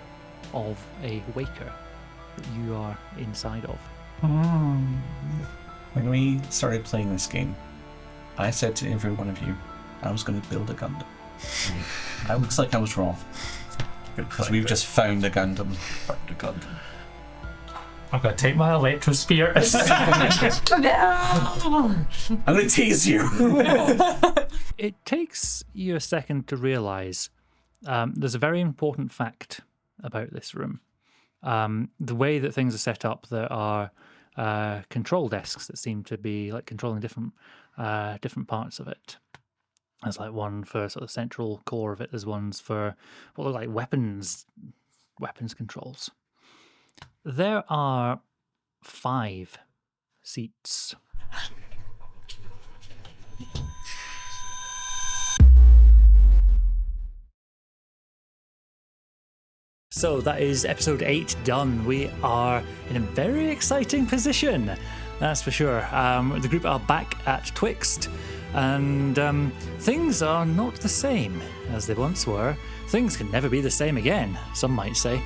Speaker 3: of a waker that you are inside of.
Speaker 5: When we started playing this game, I said to every one of you, I was going to build a Gundam. It looks like I was wrong. Because we've just found a Gundam.
Speaker 6: I'm going to take my electro spear.
Speaker 5: I'm going to tease you.
Speaker 3: It takes you a second to realise there's a very important fact about this room. The way that things are set up, there are control desks that seem to be like controlling different parts of it. There's like one for sort of the central core of it. There's ones for what look like weapons controls. There are 5 seats. So that is episode 8 done. We are in a very exciting position, that's for sure. The group are back at Twixt, and things are not the same as they once were. Things can never be the same again, some might say.